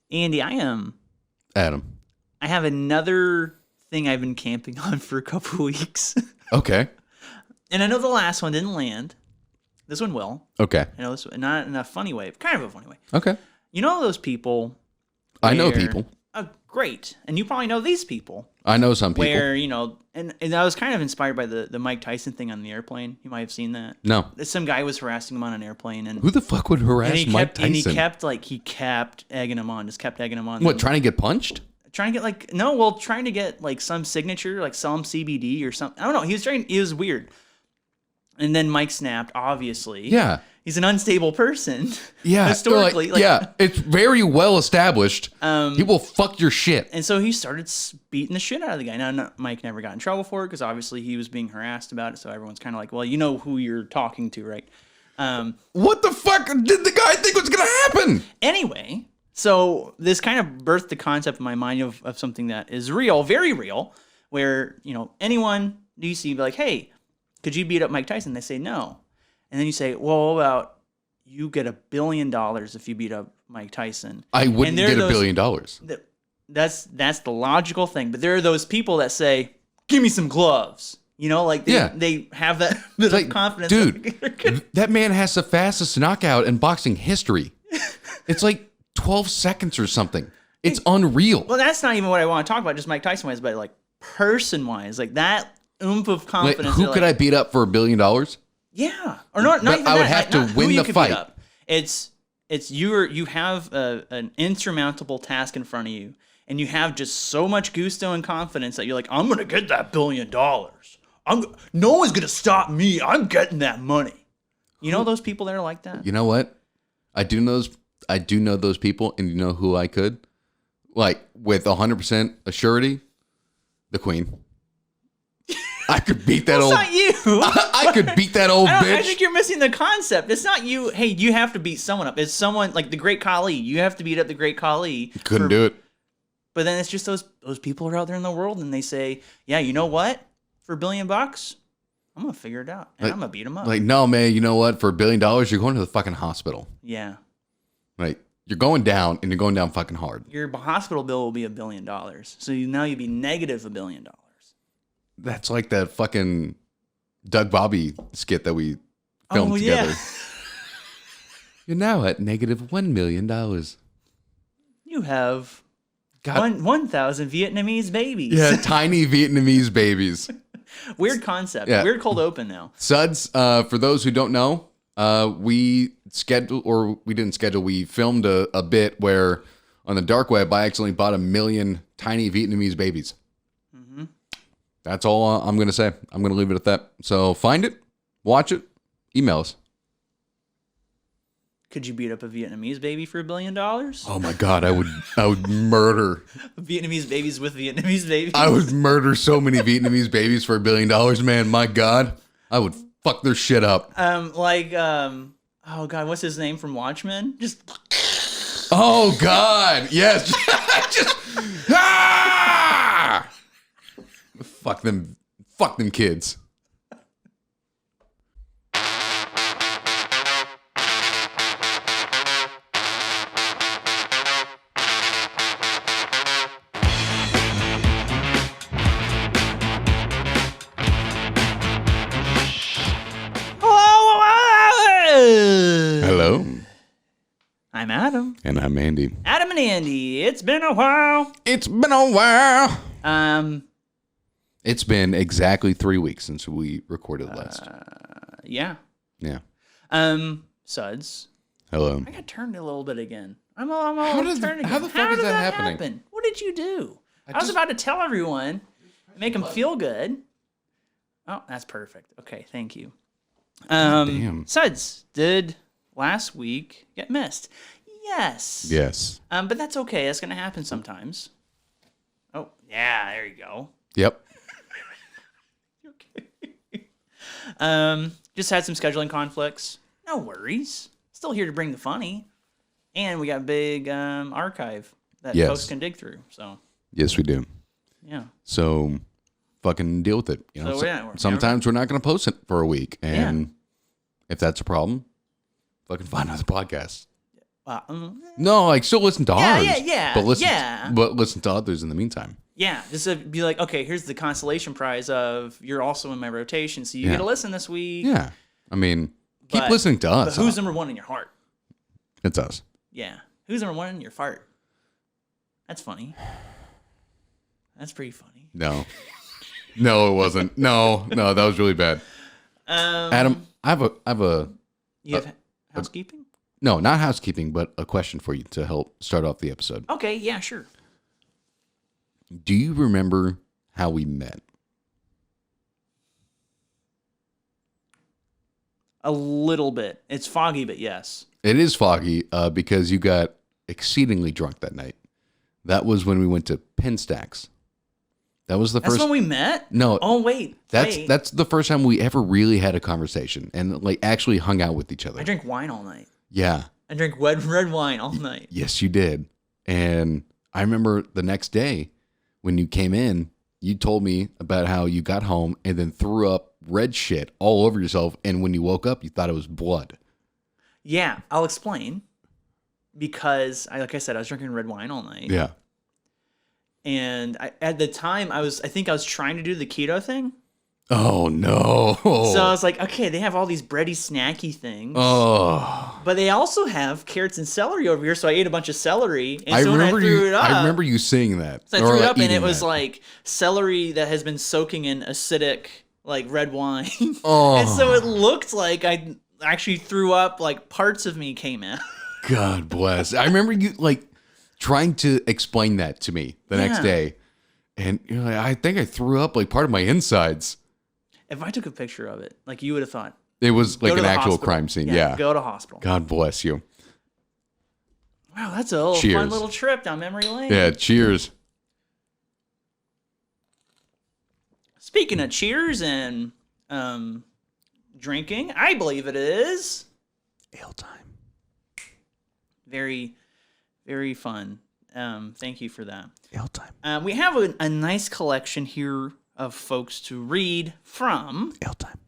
Andy, I am. Adam. I have another thing I've been camping on for a couple weeks. Okay. And I know the last one didn't land. This one will. Okay. I know this one, not in a funny way, kind of a funny way. Okay. You know those people? I know people. Great. And you probably know these people. I know some people. Where, you know, and I was kind of inspired by the Mike Tyson thing on the airplane. You might have seen that. No. Some guy was harassing him on an airplane. And who the fuck would harass Mike Tyson? And he kept egging him on. Just kept egging him on. What, trying to get punched? Trying to get trying to get like some signature, like sell him CBD or something. I don't know. He was weird. And then Mike snapped, obviously. Yeah. He's an unstable person. Yeah. Historically. Yeah. It's very well established. He will fuck your shit. And so he started beating the shit out of the guy. Now, Mike never got in trouble for it because obviously he was being harassed about it. So everyone's kind of like, well, you know who you're talking to, right? What the fuck did the guy think was going to happen? Anyway, so this kind of birthed the concept in my mind of something that is real, very real, where, you know, anyone you see be like, hey, could you beat up Mike Tyson? They say no. And then you say, well, what about you get $1 billion if you beat up Mike Tyson? I wouldn't get $1 billion. That's the logical thing. But there are those people that say, give me some gloves. You know, like they have that bit of confidence. Dude, that man has the fastest knockout in boxing history. It's like 12 seconds or something. It's unreal. Well, that's not even what I want to talk about, just Mike Tyson-wise, but like person-wise. Like that oomph of confidence. Who could I beat up for $1 billion? Yeah, or not even I would have to win the fight. It's you have an insurmountable task in front of you, and you have just so much gusto and confidence that you're like, I'm gonna get that $1 billion. No one's gonna stop me. I'm getting that money. You know those people that are like that. You know what? I do know those people, and you know who I could, like with 100% assurity, the Queen. I could beat that old. It's not you. I could beat that old bitch. I think you're missing the concept. It's not you. Hey, you have to beat someone up. It's someone like the Great Khali. You have to beat up the Great Khali. Couldn't do it. But then it's just those people are out there in the world, and they say, yeah, you know what? For $1 billion, I'm gonna figure it out, and I'm gonna beat them up. Like, no, man. You know what? For $1 billion, you're going to the fucking hospital. Yeah. Like, you're going down, and you're going down fucking hard. Your hospital bill will be $1 billion. So now you'd be negative $1 billion. That's like that fucking Doug Bobby skit that we filmed together. You're now at negative $1 million. You have 1,000 Vietnamese babies. Yeah, tiny Vietnamese babies. Weird concept. Yeah. Weird cold open now. Suds, for those who don't know, we filmed a bit where on the dark web, I accidentally bought 1 million tiny Vietnamese babies. That's all I'm going to say. I'm going to leave it at that. So find it, watch it, email us. Could you beat up a Vietnamese baby for $1 billion? Oh my God, I would murder. Vietnamese babies with Vietnamese babies? I would murder so many Vietnamese babies for $1 billion, man. My God, I would fuck their shit up. Oh God, what's his name from Watchmen? Oh God, yes. Fuck them kids. Hello. I'm Adam. And I'm Andy. Adam and Andy. It's been a while. It's been exactly 3 weeks since we recorded last. Yeah. Yeah. Suds. Hello. I got turned a little bit again. I'm How the fuck is that happening? What did you do? I was about to tell everyone, make them feel good. Oh, that's perfect. Okay, thank you. Damn. Suds, did last week get missed? Yes. Yes. But that's okay. That's going to happen sometimes. Oh, yeah, there you go. Yep. Okay. Just had some scheduling conflicts. No worries. Still here to bring the funny. And we got a big archive that folks can dig through. So. Yes, we do. Yeah. So fucking deal with it. You know, So, yeah, sometimes we're not going to post it for a week. And if that's a problem, fucking find other podcasts. No, like still listen to ours. Yeah. But listen to others in the meantime. Yeah, just to be like, okay, here's the consolation prize of you're also in my rotation, so you get to listen this week. Yeah. I mean, keep listening to us. But who's number one in your heart? It's us. Yeah. Who's number one in your fart? That's funny. That's pretty funny. No. No, it wasn't. No, that was really bad. Adam, I have a. You have housekeeping? No, not housekeeping, but a question for you to help start off the episode. Okay, yeah, sure. Do you remember how we met? A little bit. It's foggy, but yes. It is foggy because you got exceedingly drunk that night. That was when we went to Pinstacks. That was the first. That's when we met? No. Oh, wait. That's the first time we ever really had a conversation and like actually hung out with each other. I drank wine all night. Yeah. I drank red wine all night. Yes, you did. And I remember the next day when you came in, you told me about how you got home and then threw up red shit all over yourself. And when you woke up, you thought it was blood. Yeah, I'll explain. Because, like I said, I was drinking red wine all night. Yeah. And at the time, I think I was trying to do the keto thing. Oh, no. So I was like, okay, they have all these bready, snacky things. Oh. But they also have carrots and celery over here. So I ate a bunch of celery. And I so when I threw it up. I remember you saying that. So I threw it up, and it was like celery that has been soaking in acidic, like red wine. Oh. And so it looked like I actually threw up, like parts of me came out. God bless. I remember you like trying to explain that to me the next day. And you're like, I think I threw up like part of my insides. If I took a picture of it, like you would have thought. It was like an actual hospital. crime scene. Yeah. Go to hospital. God bless you. Wow, that's a fun little trip down memory lane. Yeah, cheers. Speaking of cheers and drinking, I believe it is Ale time. Very, very fun. Thank you for that. Ale time. We have a nice collection here of folks to read from. Ale time.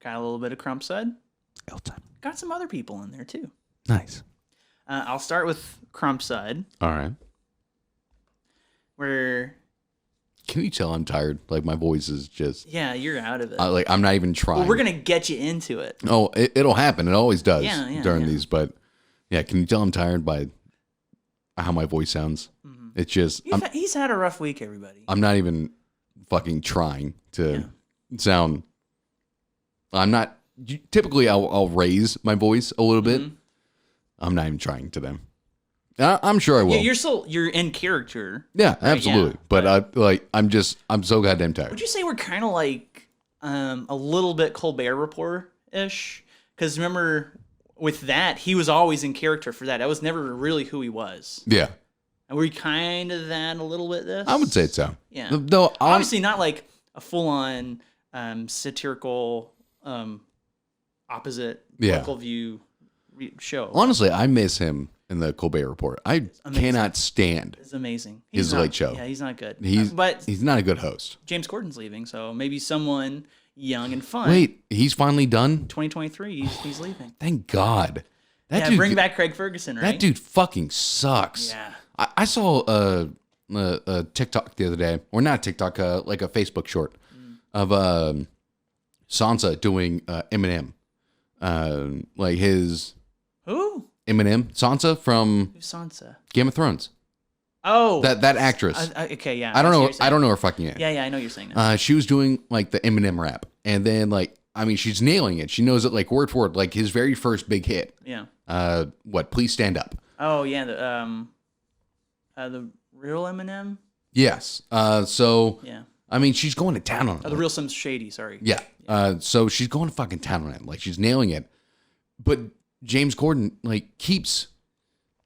Got a little bit of Crumpsud. Ale time. Got some other people in there too. Nice. I'll start with Crumpsud. All right. Where. Can you tell I'm tired? Like my voice is just. Yeah, you're out of it. Like I'm not even trying. Well, we're gonna get you into it. Oh, it'll happen. It always does during yeah. these. But yeah, can you tell I'm tired by how my voice sounds? Mm-hmm. It's just. He's had a rough week, everybody. I'm not even fucking trying to sound. I'm not. Typically, I'll raise my voice a little bit. I'm not even trying today. I'm sure I will. You're in character. Yeah, absolutely. Yeah, but I'm so goddamn tired. Would you say we're kind of like a little bit Colbert Report-ish? Because remember, with that, he was always in character for that. That was never really who he was. Yeah. And we're kind of that a little bit this? I would say so. Yeah. Though, obviously not like a full-on satirical opposite political view show. Honestly, I miss him in the Colbert Report. I cannot stand It's amazing. his late show. Yeah, he's not good. But he's not a good host. James Corden's leaving, so maybe someone young and fun. Wait, he's finally done? 2023, he's leaving. Thank God. Bring back Craig Ferguson, right? That dude fucking sucks. Yeah. I saw a TikTok the other day, or not TikTok, like a Facebook short of Sansa doing Eminem. Like his... Who? Eminem. Sansa from Who's Sansa? Game of Thrones. Oh. That actress. Okay, yeah. I don't know her fucking name. Yeah, I know you're saying that. She was doing like the Eminem rap. And then like, I mean, she's nailing it. She knows it like word for word, like his very first big hit. Yeah. Please Stand Up. Oh yeah, the real Eminem? Yes. So yeah. I mean, she's going to town on it. Oh, the real Slim Shady, sorry. Yeah. So she's going to fucking town on it. Like she's nailing it. But James Corden like keeps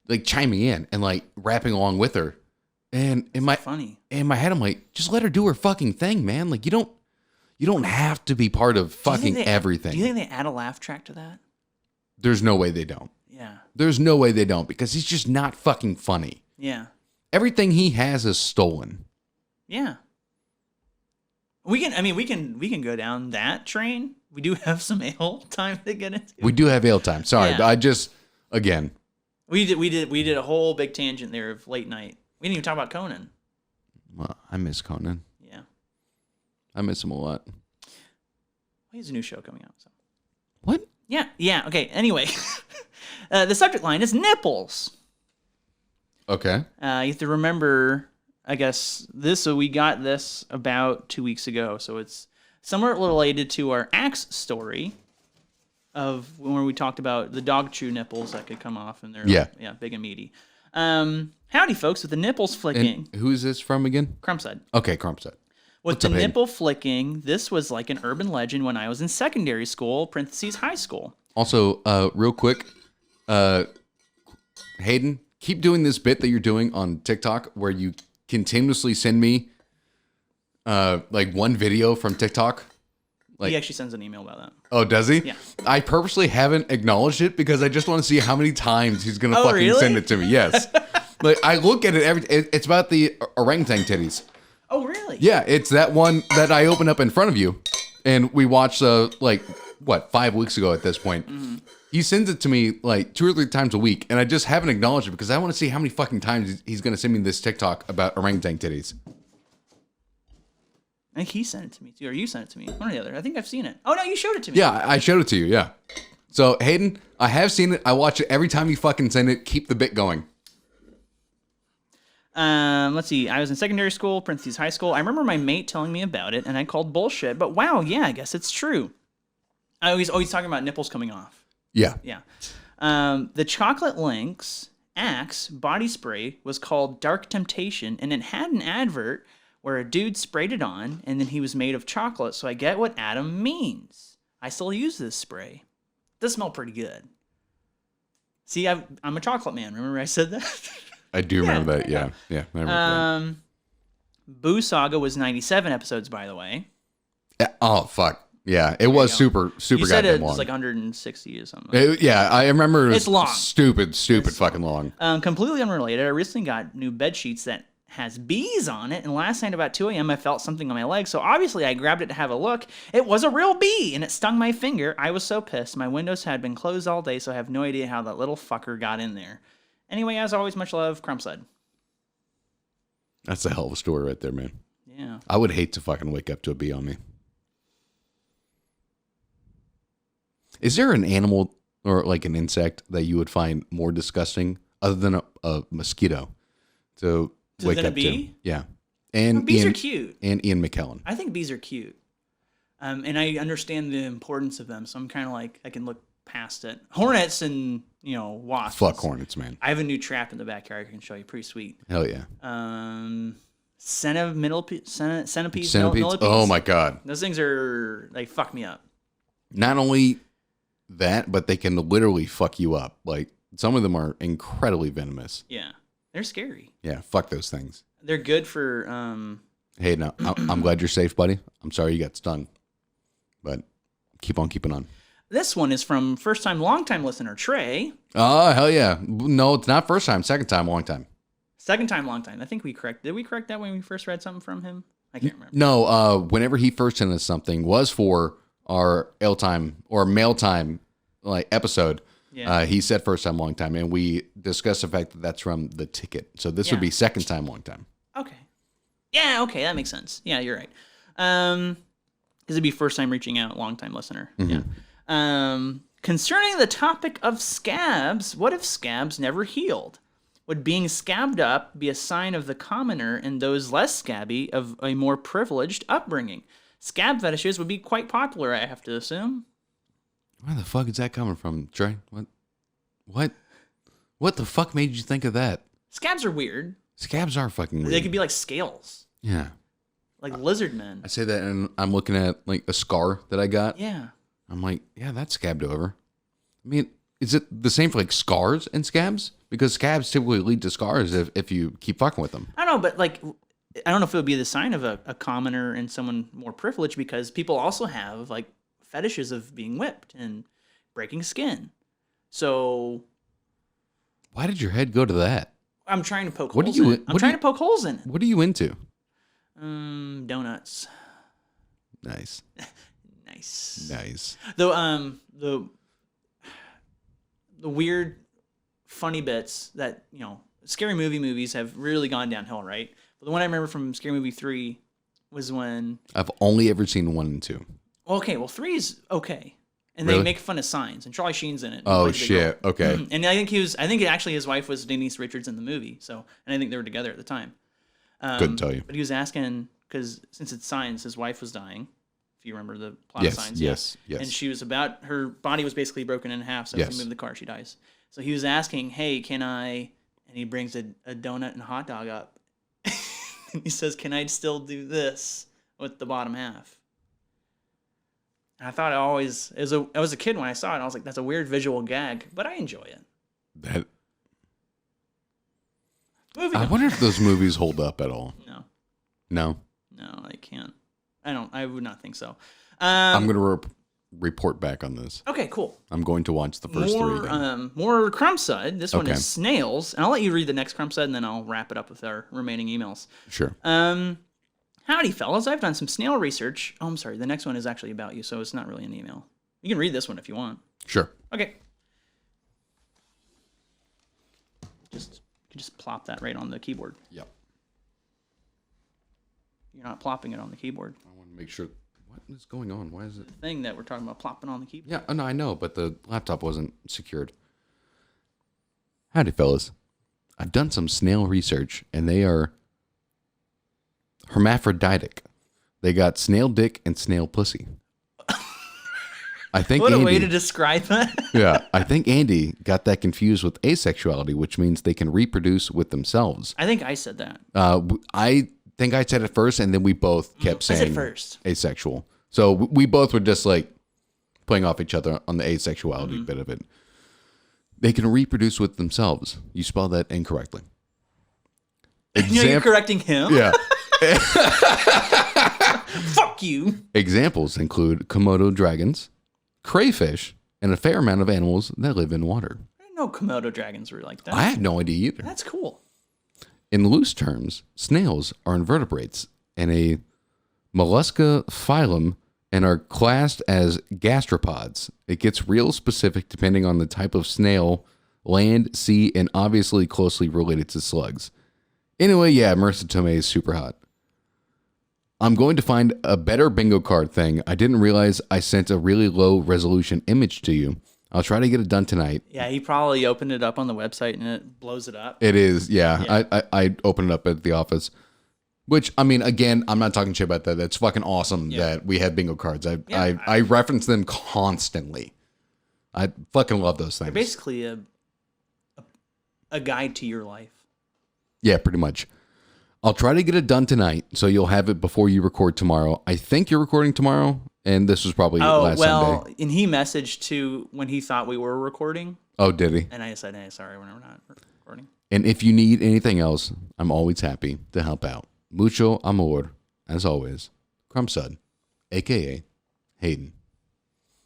like chiming in and like rapping along with her. And in my head, I'm like, just let her do her fucking thing, man. Like you don't have to be part of fucking everything. Do you think they add a laugh track to that? There's no way they don't. Yeah. There's no way they don't because he's just not fucking funny. Yeah. Everything he has is stolen. Yeah. We can go down that train. We do have some ale time to get into. We do have ale time. Sorry, Yeah. but I just, again. We did a whole big tangent there of late night. We didn't even talk about Conan. Well, I miss Conan. Yeah. I miss him a lot. He has a new show coming out. So. What? Yeah. Okay. Anyway, the subject line is nipples. Okay. You have to remember, I guess, we got this about 2 weeks ago, so it's somewhat related to our axe story of when we talked about the dog chew nipples that could come off, and they're big and meaty. Howdy, folks, with the nipples flicking. And who is this from again? Crumpside. Okay, Crumpside. With the nipple flicking, this was like an urban legend when I was in secondary school, parentheses, high school. Also, real quick, Hayden, keep doing this bit that you're doing on TikTok where you continuously send me like one video from TikTok. Like, he actually sends an email about that. Oh, does he? Yeah. I purposely haven't acknowledged it because I just want to see how many times he's going to send it to me. Yes. Like, I look at it it's about the orangutan titties. Oh, really? Yeah, it's that one that I opened up in front of you, and we watched 5 weeks ago at this point. Mm-hmm. He sends it to me like 2 or 3 times a week, and I just haven't acknowledged it because I want to see how many fucking times he's going to send me this TikTok about orangutan titties. I think he sent it to me too, or you sent it to me. One or the other. I think I've seen it. Oh no, you showed it to me. Yeah, I showed it to you. Yeah. So Hayden, I have seen it. I watch it every time you fucking send it. Keep the bit going. Let's see. I was in secondary school, parentheses, high school. I remember my mate telling me about it, and I called bullshit. But wow, yeah, I guess it's true. I always talking about nipples coming off. Yeah. Yeah. The Chocolate Lynx Axe body spray was called Dark Temptation, and it had an advert where a dude sprayed it on, and then he was made of chocolate. So I get what Adam means. I still use this spray. It does smell pretty good. See, I'm a chocolate man. Remember I said that? I do remember that. Yeah. I remember that. Boo Saga was 97 episodes, by the way. Oh, fuck. Yeah, it was super you said goddamn it long. was like 160 or something. I remember it was It's long. Stupid fucking long. Completely unrelated, I recently got new bed sheets that has bees on it, and last night about 2 a.m. I felt something on my leg, so obviously I grabbed it to have a look. It was a real bee, and it stung my finger. I was so pissed. My windows had been closed all day, so I have no idea how that little fucker got in there. Anyway, as always, much love, Crumpside. That's a hell of a story right there, man. Yeah. I would hate to fucking wake up to a bee on me. Is there an animal or like an insect that you would find more disgusting other than a mosquito to wake up to? Yeah. And bees are cute. And Ian McKellen. I think bees are cute. And I understand the importance of them, so I'm kind of like, I can look past it. Hornets and, wasps. Fuck hornets, man. I have a new trap in the backyard I can show you. Pretty sweet. Hell yeah. Centipedes. Centipedes. Millipedes. Oh my God. Those things they fuck me up. Not only that, but they can literally fuck you up. Like, some of them are incredibly venomous. Yeah. They're scary. Yeah, fuck those things. They're good for... Hey, no, I'm glad you're safe, buddy. I'm sorry you got stung. But keep on keeping on. This one is from first-time, long-time listener, Trey. Oh, hell yeah. No, it's not first time. Second time, long time. Second time, long time. I think did we correct that when we first read something from him? I can't remember. No, whenever he first sent us something was for our L time or mail time like episode. Yeah. He said first time, long time, and we discussed the fact that that's from the ticket. So this would be second time, long time. Okay. Yeah, okay, that makes sense. Yeah, you're right. Because it'd be first time reaching out, long time listener. Mm-hmm. Yeah. Concerning the topic of scabs, what if scabs never healed? Would being scabbed up be a sign of the commoner and those less scabby of a more privileged upbringing? Scab fetishes would be quite popular, I have to assume. Where the fuck is that coming from, Trey? What the fuck made you think of that? Scabs are weird. Scabs are fucking weird. They could be like scales. Yeah. Like lizard men. I say that and I'm looking at like a scar that I got. Yeah. I'm like, yeah, that's scabbed over. I mean, is it the same for like scars and scabs? Because scabs typically lead to scars if you keep fucking with them. I don't know, but like, I don't know if it would be the sign of a commoner and someone more privileged, because people also have like fetishes of being whipped and breaking skin. So why did your head go to that? I'm trying to poke What holes do you- in it. I'm what do trying you- to poke holes in it. What are you into? Donuts. Nice. Nice. The weird, funny bits that, scary movies have really gone downhill, right? But the one I remember from Scary Movie 3 was when... I've only ever seen 1 and 2. Okay, well, 3 is okay. And Really? they make fun of signs, and Charlie Sheen's in it. Oh, shit. Okay. And I think actually his wife was Denise Richards in the movie, and I think they were together at the time. Couldn't tell you. But he was asking, because since it's Signs, his wife was dying. If you remember the plot Yes, of Signs. yes. And her body was basically broken in half, so if you move the car, she dies. So he was asking, hey, can I, and he brings a donut and a hot dog up. And he says, can I still do this with the bottom half? And I thought I was a kid when I saw it, I was like, that's a weird visual gag, but I enjoy it. Moving I on. wonder if those movies hold up at all. No? No, I can't. I would not think so. I'm going to report back on this. Okay, cool. I'm going to watch the first 3 again. More Crumb Sud. This one Okay. is Snails. And I'll let you read the next Crumb Sud, and then I'll wrap it up with our remaining emails. Sure. Howdy, fellas. I've done some snail research. Oh, I'm sorry. The next one is actually about you, so it's not really an email. You can read this one if you want. Sure. Okay. You can just plop that right on the keyboard. Yep. You're not plopping it on the keyboard. I want to make sure. What is going on? Why is it? The thing that we're talking about plopping on the keyboard. Yeah, no, I know, but the laptop wasn't secured. Howdy, fellas. I've done some snail research, and they are hermaphroditic. They got snail dick and snail pussy. I think What a Andy, way to describe that. yeah, I think Andy got that confused with asexuality, which means they can reproduce with themselves. I think I said that. I think I said it first, and then we both kept I saying said first. asexual. So we both were just like playing off each other on the asexuality bit of it. They can reproduce with themselves. You spelled that incorrectly. You're correcting him? Yeah. Fuck you. Examples include Komodo dragons, crayfish, and a fair amount of animals that live in water. I didn't know Komodo dragons were like that. I had no idea either. That's cool. In loose terms, snails are invertebrates in a mollusca phylum and are classed as gastropods. It gets real specific depending on the type of snail, land, sea, and obviously closely related to slugs. Anyway, yeah, Marissa Tomei is super hot. I'm going to find a better bingo card thing. I didn't realize I sent a really low resolution image to you. I'll try to get it done tonight. Yeah, he probably opened it up on the website and it blows it up. It is, yeah. I opened it up at the office. Which, I mean, again, I'm not talking shit about that. That's fucking awesome that we have bingo cards. I reference them constantly. I fucking love those things. They're basically a guide to your life. Yeah, pretty much. I'll try to get it done tonight, so you'll have it before you record tomorrow. I think you're recording tomorrow, and this was probably last Sunday. And he messaged to when he thought we were recording. Oh, did he? And I said, hey, sorry, we're not recording. And if you need anything else, I'm always happy to help out. Mucho amor, as always. Crumb Sud, a.k.a. Hayden.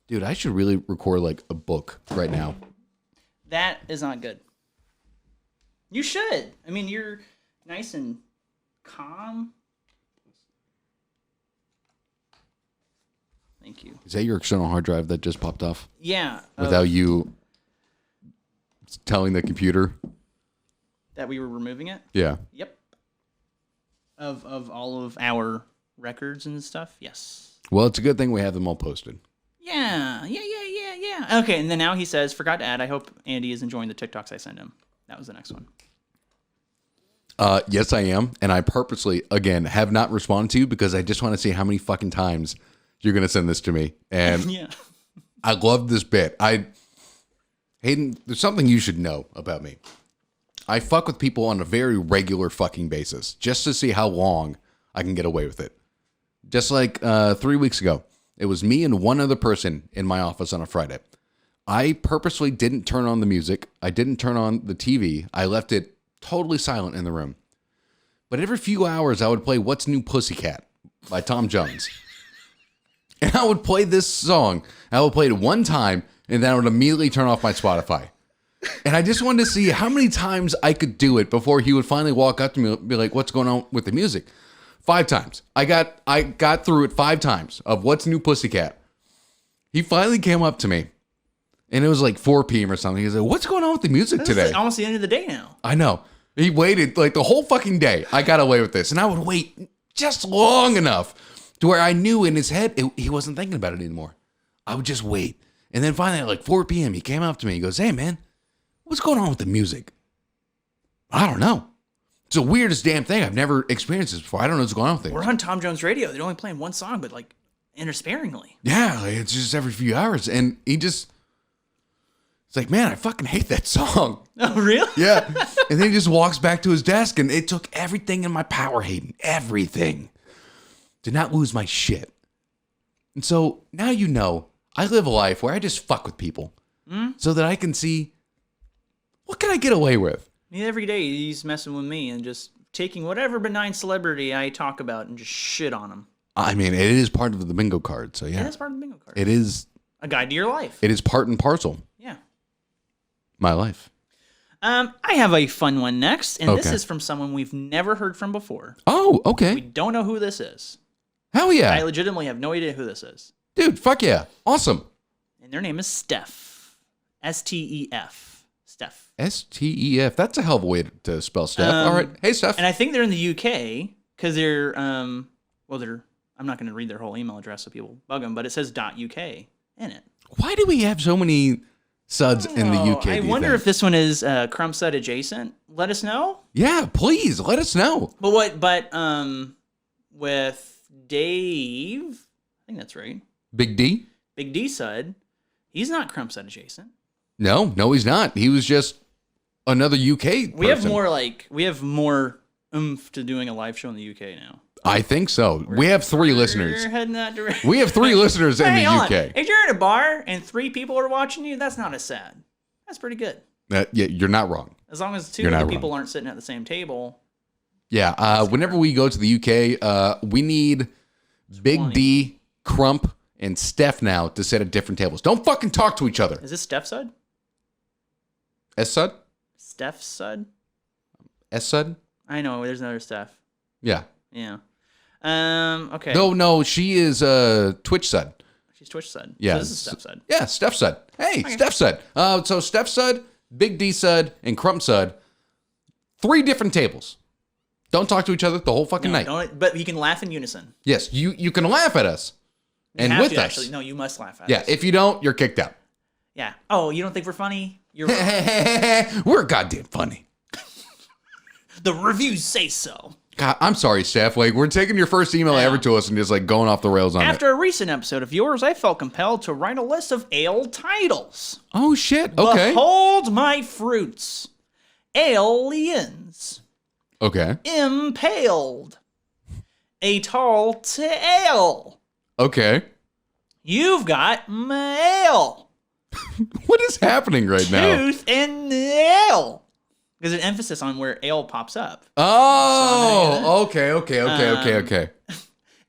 Dude, I should really record like a book right now. That is not good. You should. I mean, you're nice and calm. Thank you. Is that your external hard drive that just popped off? Yeah. Without you telling the computer? That we were removing it? Yeah. Yep. Of all of our records and stuff? Yes. Well, it's a good thing we have them all posted. Yeah. Okay, and then now he says, forgot to add, I hope Andy is enjoying the TikToks I send him. That was the next one. Yes, I am. And I purposely, again, have not responded to you because I just want to see how many fucking times you're going to send this to me. And Yeah. I love this bit. Hayden, there's something you should know about me. I fuck with people on a very regular fucking basis just to see how long I can get away with it. Just like 3 weeks ago, it was me and one other person in my office on a Friday. I purposely didn't turn on the music. I didn't turn on the TV. I left it totally silent in the room. But every few hours, I would play What's New Pussycat by Tom Jones. And I would play this song. I would play it one time, and then I would immediately turn off my Spotify. And I just wanted to see how many times I could do it before he would finally walk up to me and be like, what's going on with the music? 5 times. I got through it 5 times of What's New Pussycat. He finally came up to me, and it was like 4 p.m. or something. He said, what's going on with the music today? It's almost the end of the day now. I know. He waited like the whole fucking day. I got away with this. And I would wait just long enough to where I knew in his head he wasn't thinking about it anymore. I would just wait. And then finally at like 4 p.m. he came up to me. He goes, hey, man, what's going on with the music? I don't know. It's the weirdest damn thing. I've never experienced this before. I don't know what's going on with things. We're on Tom Jones Radio. They're only playing one song, but like intersparingly. Yeah, like, it's just every few hours. And it's like, man, I fucking hate that song. Oh, really? Yeah. And then he just walks back to his desk, and it took everything in my power, Hayden. Everything. To not lose my shit. And so now you know I live a life where I just fuck with people so that I can see what can I get away with. I mean, every day he's messing with me and just taking whatever benign celebrity I talk about and just shit on him. I mean, it is part of the bingo card, so yeah. It is part of the bingo card. It is. A guide to your life. It is part and parcel. Yeah. My life. I have a fun one next, and this Okay. is from someone we've never heard from before. Oh, okay. We don't know who this is. Hell yeah. I legitimately have no idea who this is. Dude, fuck yeah. Awesome. And their name is Steph. Stef. Steph. Stef. That's a hell of a way to spell Steph. All right. Hey, Steph. And I think they're in the UK because they're, I'm not going to read their whole email address so people bug them, but it says .uk in it. Why do we have so many suds in the UK? I wonder if this one is Crumb Sud adjacent. Let us know. Yeah, please let us know. But with Dave, I think that's right. Big D? Big D Sud, he's not Crumb Sud adjacent. No, he's not. He was just another UK person. We have more oomph to doing a live show in the UK now. I think so. We have 3 listeners. We're heading that direction. We have 3 listeners in the Hang on. UK. If you're in a bar and 3 people are watching you, that's not as sad. That's pretty good. Yeah, you're not wrong. As long as 2 You're of the not people aren't sitting at the same table. Yeah, whenever we go to the UK, we need Big 20. D, Crump, and Steph now to sit at different tables. Don't fucking talk to each other. Is this Steph Sud? S-Sud? Steph Sud? S-Sud? I know, there's another Steph. Yeah. Yeah. Okay. No, she is Twitch Sud. She's Twitch Sud. Yeah. So this is Steph Sud. Yeah, Steph Sud. Hey, Okay. Steph Sud. So Steph Sud, Big D Sud, and Crump Sud. 3 different tables. Don't talk to each other the whole fucking night. But you can laugh in unison. Yes, you can laugh at us. You And have with to, us. actually. No, you must laugh at Yeah, us. if you don't, you're kicked out. Yeah. Oh, you don't think we're funny? You're wrong. We're goddamn funny. The reviews say so. God, I'm sorry, Steph. Like, we're taking your first email ever to us and just like going off the rails on it. After a recent episode of yours, I felt compelled to write a list of ale titles. Oh shit. Okay. Behold my fruits. Aliens. Okay. Impaled. A tall tale. Okay. You've got mail. What is happening right now? Tooth and nail. There's an emphasis on where ale pops up. Oh, okay.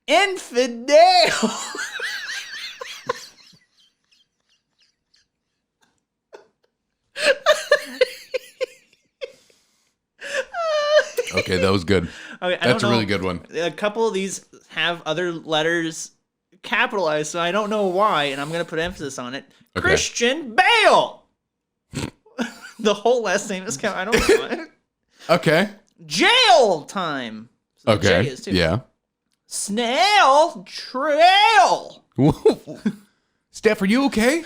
Infidel. Okay, that was good. Okay, That's a really good one. A couple of these have other letters capitalized, so I don't know why, and I'm going to put emphasis on it. Okay. Christian Bale. The whole last name is I don't know why. Okay. Jail time. So the J Okay. is too. Yeah. Snail trail. Steph, are you okay?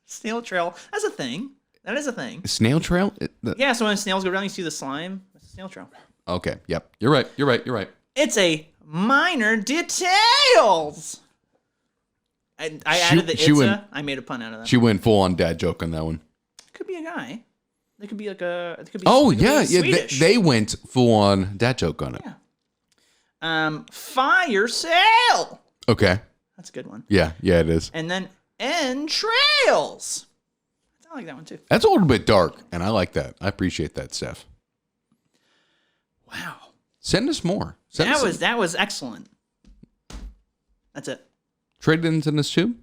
Snail trail. That's a thing. That is a thing. Snail trail? Yeah, so when snails go down, you see the slime. That's a snail trail. Okay. Yep. You're right. It's a minor details. I added the itza. I made a pun out of that. She went full on dad joke on that one. Could be a guy. It could be like a. It could be. Oh it could be yeah. Swedish. They went full on dad joke on it. Yeah. Fire sale. Okay. That's a good one. Yeah, it is. And then entrails. I like that one too. That's a little bit dark, and I like that. I appreciate that, Steph. Wow. Send us more. That was excellent. That's it. Trade-ins in this too?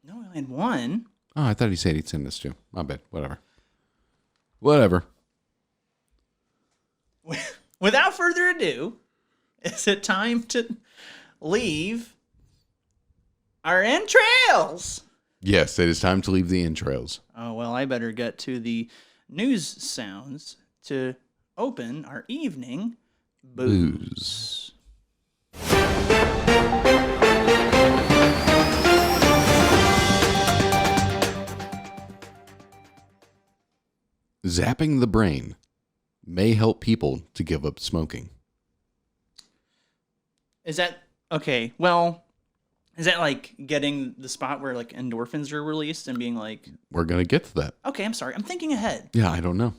No, I had one. Oh, I thought he said he'd send this too. My bad. Whatever. Without further ado, is it time to leave our entrails? Yes, it is time to leave the entrails. Oh, well, I better get to the news sounds to open our evening booze. Zapping the brain may help people to give up smoking. Is that okay? Well, is that like getting the spot where like endorphins are released and being like, We're going to get to that. okay, I'm sorry, I'm thinking ahead. Yeah, I don't know.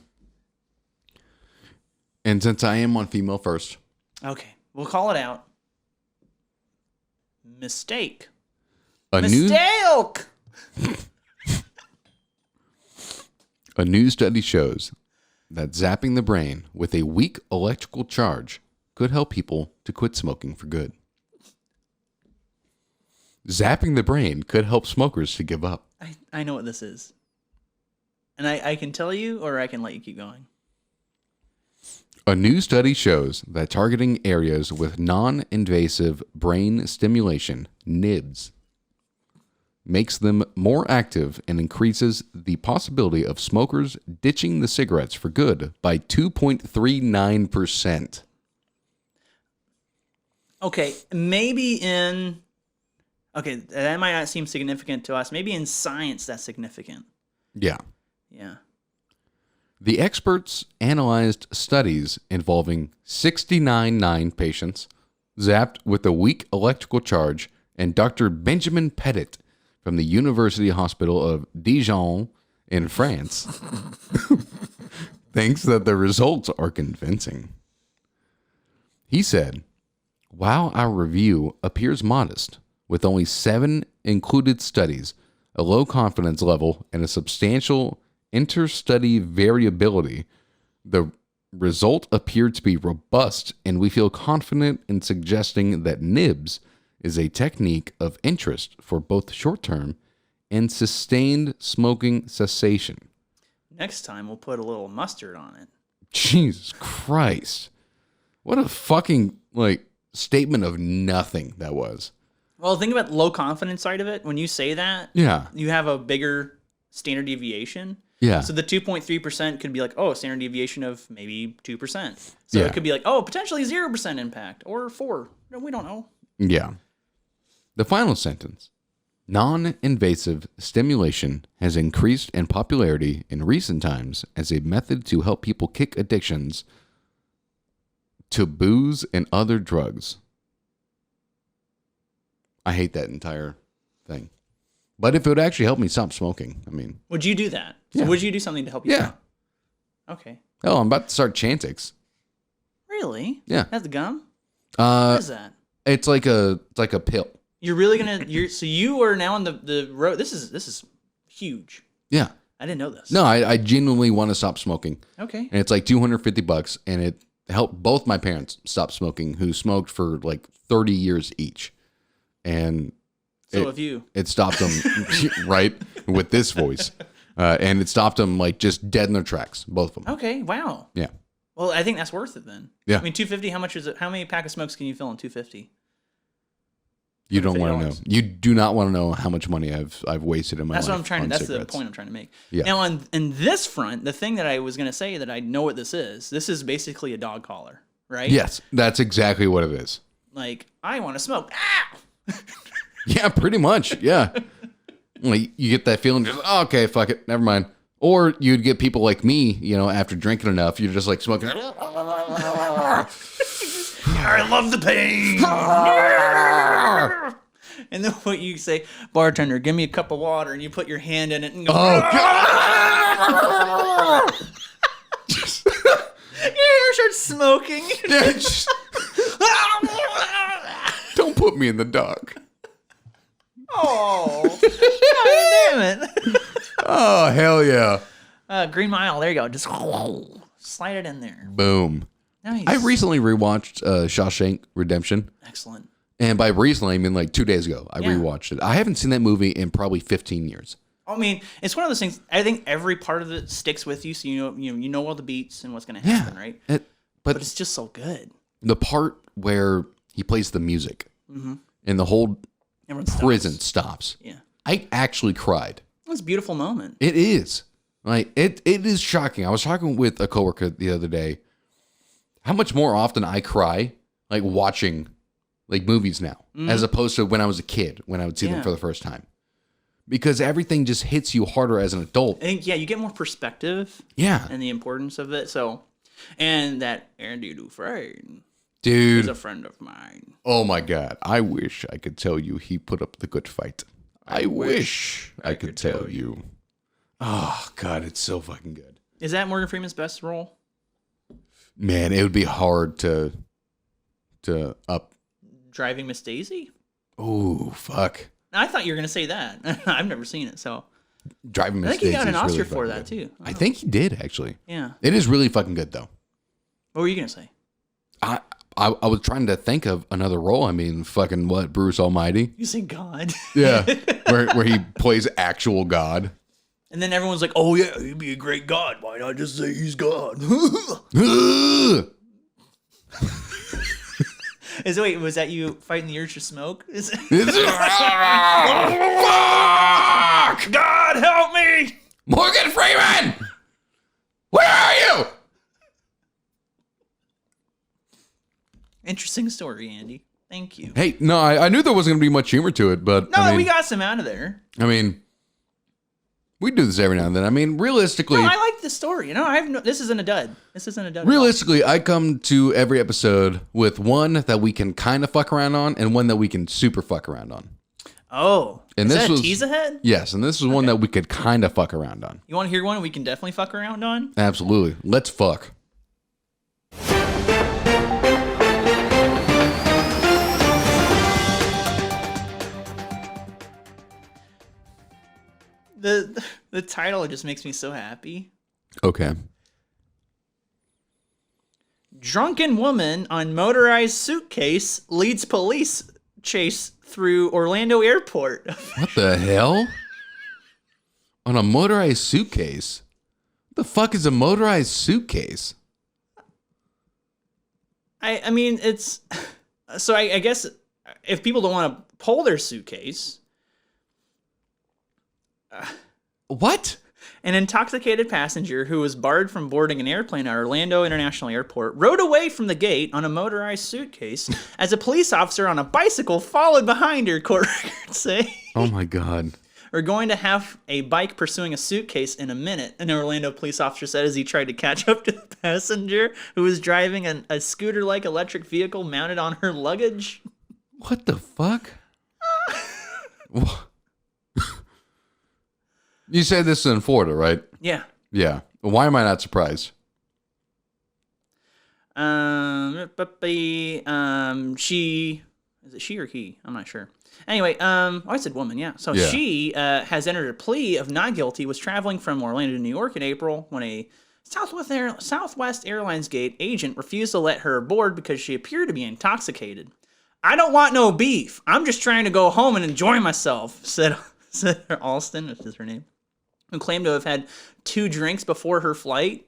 And since I am on female first. Okay, we'll call it out. Mistake. A new study shows that zapping the brain with a weak electrical charge could help people to quit smoking for good. Zapping the brain could help smokers to give up. I know what this is. And I can tell you, or I can let you keep going. A new study shows that targeting areas with non-invasive brain stimulation, NIBS, makes them more active and increases the possibility of smokers ditching the cigarettes for good by 2.39%. Okay, that might not seem significant to us. Maybe in science that's significant. Yeah. Yeah. The experts analyzed studies involving 69 patients zapped with a weak electrical charge and Dr. Benjamin Petit from the University Hospital of Dijon in France thinks that the results are convincing. He said, while our review appears modest, with only 7 included studies, a low confidence level, and a substantial inter-study variability, the result appeared to be robust, and we feel confident in suggesting that NIBS is a technique of interest for both short-term and sustained smoking cessation. Next time we'll put a little mustard on it. Jesus Christ. What a fucking, statement of nothing that was. Well, think about the low confidence side of it. When you say that, Yeah. you have a bigger standard deviation. Yeah. So the 2.3% could be like, oh, standard deviation of maybe 2%. So Yeah. it could be like, oh, potentially 0% impact or 4. No, we don't know. Yeah. The final sentence. Non-invasive stimulation has increased in popularity in recent times as a method to help people kick addictions to booze and other drugs. I hate that entire thing. But if it would actually help me stop smoking, Would you do that? So Yeah. would you do something to help you? Yeah. stop? Okay. Oh, I'm about to start Chantix. Really? Yeah. That's the gum? What Uh, is that? it's like a pill. You're really gonna? So you are now on the road. This is huge. Yeah. I didn't know this. No, I genuinely want to stop smoking. Okay. And it's like $250, and it helped both my parents stop smoking, who smoked for 30 years each. And So if you, it stopped them right with this voice. And it stopped them just dead in their tracks, both of them. okay, wow. Yeah. Well, I think that's worth it then. Yeah. 250. How much is it? How many pack of smokes can you fill in 250? You don't want to know. $50. You do not want to know how much money I've wasted in my life. That's what I'm trying to. on That's cigarettes. the point I'm trying to make. Yeah. Now, in this front, the thing that I was gonna say that I know what this is. This is basically a dog collar, right? Yes, that's exactly what it is. Like, I want to smoke. Ah! Yeah, pretty much. Yeah. You get that feeling, just, oh, okay, fuck it, never mind. Or you'd get people like me, after drinking enough, you're just smoking. I love the pain. And then what you say, bartender, give me a cup of water, and you put your hand in it and go. Oh, God. Your hair starts smoking. Yeah, don't put me in the dark. Oh, God damn it. Oh, hell yeah. Green Mile, there you go. Just slide it in there. Boom. Nice. I recently rewatched Shawshank Redemption. Excellent. And by recently, I mean 2 days ago, I Yeah. rewatched it. I haven't seen that movie in probably 15 years. I mean, it's one of those things. I think every part of it sticks with you, so you know all the beats and what's going to happen, right? But it's just so good. The part where he plays the music and the whole prison stops. Yeah, I actually cried. It was a beautiful moment. It is. Like it is shocking. I was talking with a coworker the other day. How much more often I cry like watching like movies now, as opposed to when I was a kid, when I would see them for the first time. Because everything just hits you harder as an adult. I think, you get more perspective. Yeah. And the importance of it. So, and that Andy Dufresne. Dude. He's a friend of mine. Oh my God. I wish I could tell you he put up the good fight. I wish I could tell you. Oh God, it's so fucking good. Is that Morgan Freeman's best role? Man, it would be hard to up. Driving Miss Daisy? Oh, fuck. I thought you were going to say that. I've never seen it, so. Driving Miss I think Daisy he got an Oscar really for good. that, too. I think he did, actually. Yeah. It is really fucking good, though. What were you going to say? I was trying to think of another role. I mean, fucking what? Bruce Almighty? You say God. Yeah. where he plays actual God. And then everyone's like, oh, yeah, he'd be a great God. Why not just say he's God? Was that you fighting the urge to smoke? Fuck! God help me! Morgan Freeman! Where are you? Interesting story, Andy. Thank you. Hey, no, I knew there wasn't going to be much humor to it, but No, I mean, we got some out of there. I mean, we do this every now and then. I mean, realistically, No, I like the story. This isn't a dud. This isn't a dud. realistically, I come to every episode with one that we can kind of fuck around on and one that we can super fuck around on. Oh, And is this that was a tease ahead? Yes, and this is one that we could kind of fuck around on. You want to hear one we can definitely fuck around on? Absolutely. Let's fuck. The title just makes me so happy. Okay. Drunken woman on motorized suitcase leads police chase through Orlando airport. What the hell? On a motorized suitcase? What the fuck is a motorized suitcase? I mean, it's... So I guess if people don't want to pull their suitcase... What? An intoxicated passenger who was barred from boarding an airplane at Orlando International Airport rode away from the gate on a motorized suitcase as a police officer on a bicycle followed behind her, court records say. Oh my God. We're going to have a bike pursuing a suitcase in a minute, an Orlando police officer said as he tried to catch up to the passenger who was driving a scooter-like electric vehicle mounted on her luggage. What the fuck? You said this is in Florida, right? Yeah. Yeah. Why am I not surprised? She... Is it she or he? I'm not sure. Anyway, I said woman, yeah. So Yeah. she has entered a plea of not guilty, was traveling from Orlando to New York in April when a Southwest Airlines gate agent refused to let her aboard because she appeared to be intoxicated. I don't want no beef. I'm just trying to go home and enjoy myself, said Alston, which is her name, who claimed to have had 2 drinks before her flight.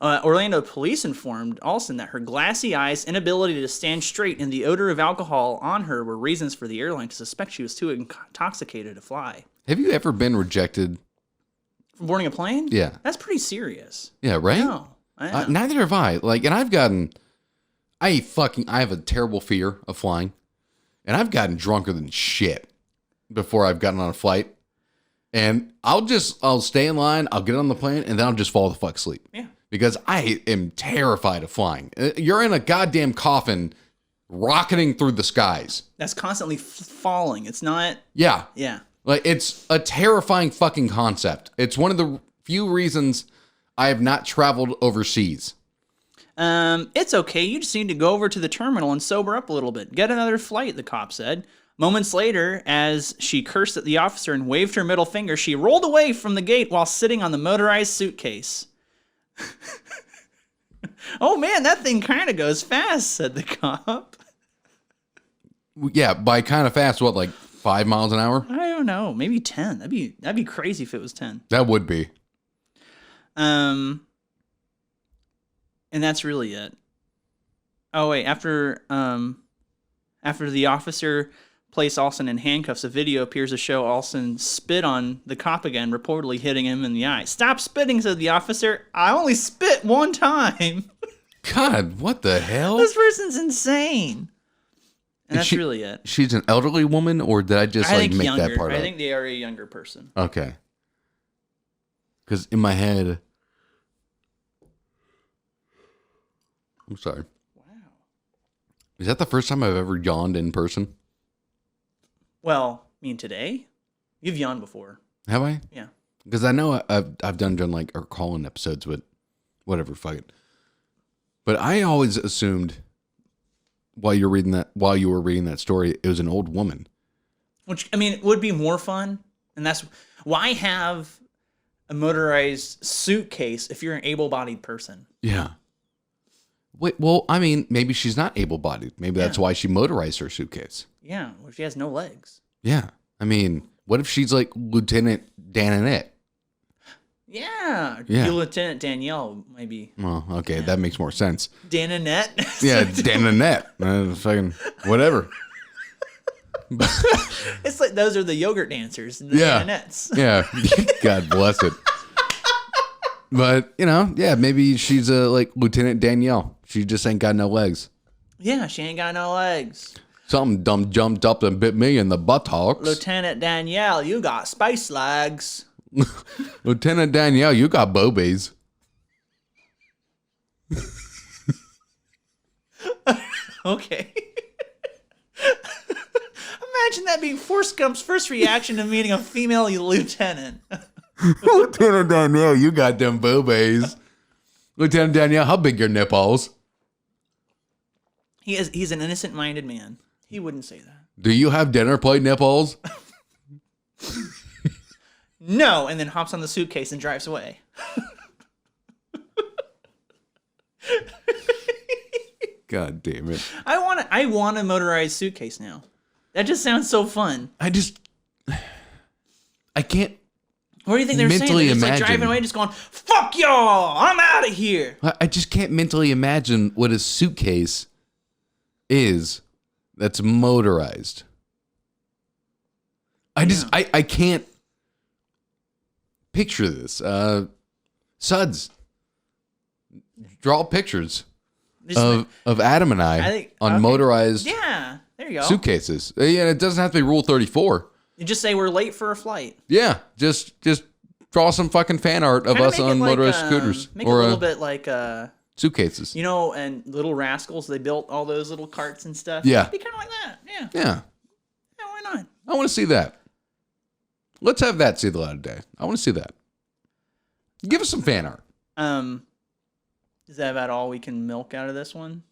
Orlando police informed Alston that her glassy eyes, inability to stand straight, and the odor of alcohol on her were reasons for the airline to suspect she was too intoxicated to fly. Have you ever been rejected? From boarding a plane? Yeah. That's pretty serious. Yeah, right? No. Neither have I. Like, and I have a terrible fear of flying. And I've gotten drunker than shit before I've gotten on a flight. And I'll stay in line, I'll get on the plane, and then I'll just fall the fuck asleep. Yeah. Because I am terrified of flying. You're in a goddamn coffin rocketing through the skies. That's constantly falling. It's not... Yeah. Yeah. Like, it's a terrifying fucking concept. It's one of the few reasons I have not traveled overseas. It's okay. You just need to go over to the terminal and sober up a little bit. Get another flight, the cop said. Moments later, as she cursed at the officer and waved her middle finger, she rolled away from the gate while sitting on the motorized suitcase. Oh man, that thing kind of goes fast, said the cop. Yeah, by kind of fast, what, like 5 miles an hour? don't know. Maybe 10. That'd be crazy if it was 10. That would be. And that's really it. Oh wait, after the officer placed Olsen in handcuffs, a video appears to show Olsen spit on the cop again, reportedly hitting him in the eye. "Stop spitting," said the officer. "I only spit one time." God, what the hell? This person's insane. And that's really it. She's an elderly woman, or did I just make younger. that part up? I think they are a younger person. Okay. Because in my head, I'm sorry. Wow. Is that the first time I've ever yawned in person? Well, I mean, today? You've yawned before. Have I? Yeah. Because I know I've done like our call-in episodes with whatever, fuck it. But I always assumed while you were reading that story, it was an old woman. Which, I mean, it would be more fun. And that's why have a motorized suitcase if you're an able-bodied person? Yeah. Wait, well, I mean, maybe she's not able-bodied. Maybe that's why she motorized her suitcase. Yeah, well, she has no legs. Yeah. I mean, what if she's like Lieutenant AnA? Yeah. Lieutenant Danielle, maybe. Well, okay, that makes more sense. AnA? Yeah, AnA. Fucking whatever. It's like those are the yogurt dancers. The AnAs. Yeah. God bless it. But, maybe she's like Lieutenant Danielle. She just ain't got no legs. Yeah, she ain't got no legs. Something dumb jumped up and bit me in the buttocks. Lieutenant Danielle, you got spice legs. Lieutenant Danielle, you got boobies. Okay. Imagine that being Forrest Gump's first reaction to meeting a female lieutenant. Lieutenant Danielle, you got them boobies. Lieutenant Danielle, how big your nipples? He's an innocent-minded man. He wouldn't say that. Do you have dinner plate nipples? No, and then hops on the suitcase and drives away. God damn it. I want a motorized suitcase now. That just sounds so fun. I can't. What do you think they're saying? They're just like driving away, just going, "Fuck y'all, I'm out of here." I just can't mentally imagine what a suitcase is that's motorized. I can't picture this. Suds, draw pictures of Adam and I on motorized there you go. suitcases. Yeah, it doesn't have to be Rule 34. You just say we're late for a flight. Yeah, just draw some fucking fan art of us on motorized scooters. Make it a little bit like suitcases. And Little Rascals, they built all those little carts and stuff. Yeah. It'd be kind of like that. Yeah. Yeah. Yeah, why not? I want to see that. Let's have that see the light of day. I want to see that. Give us some fan art. Is that about all we can milk out of this one?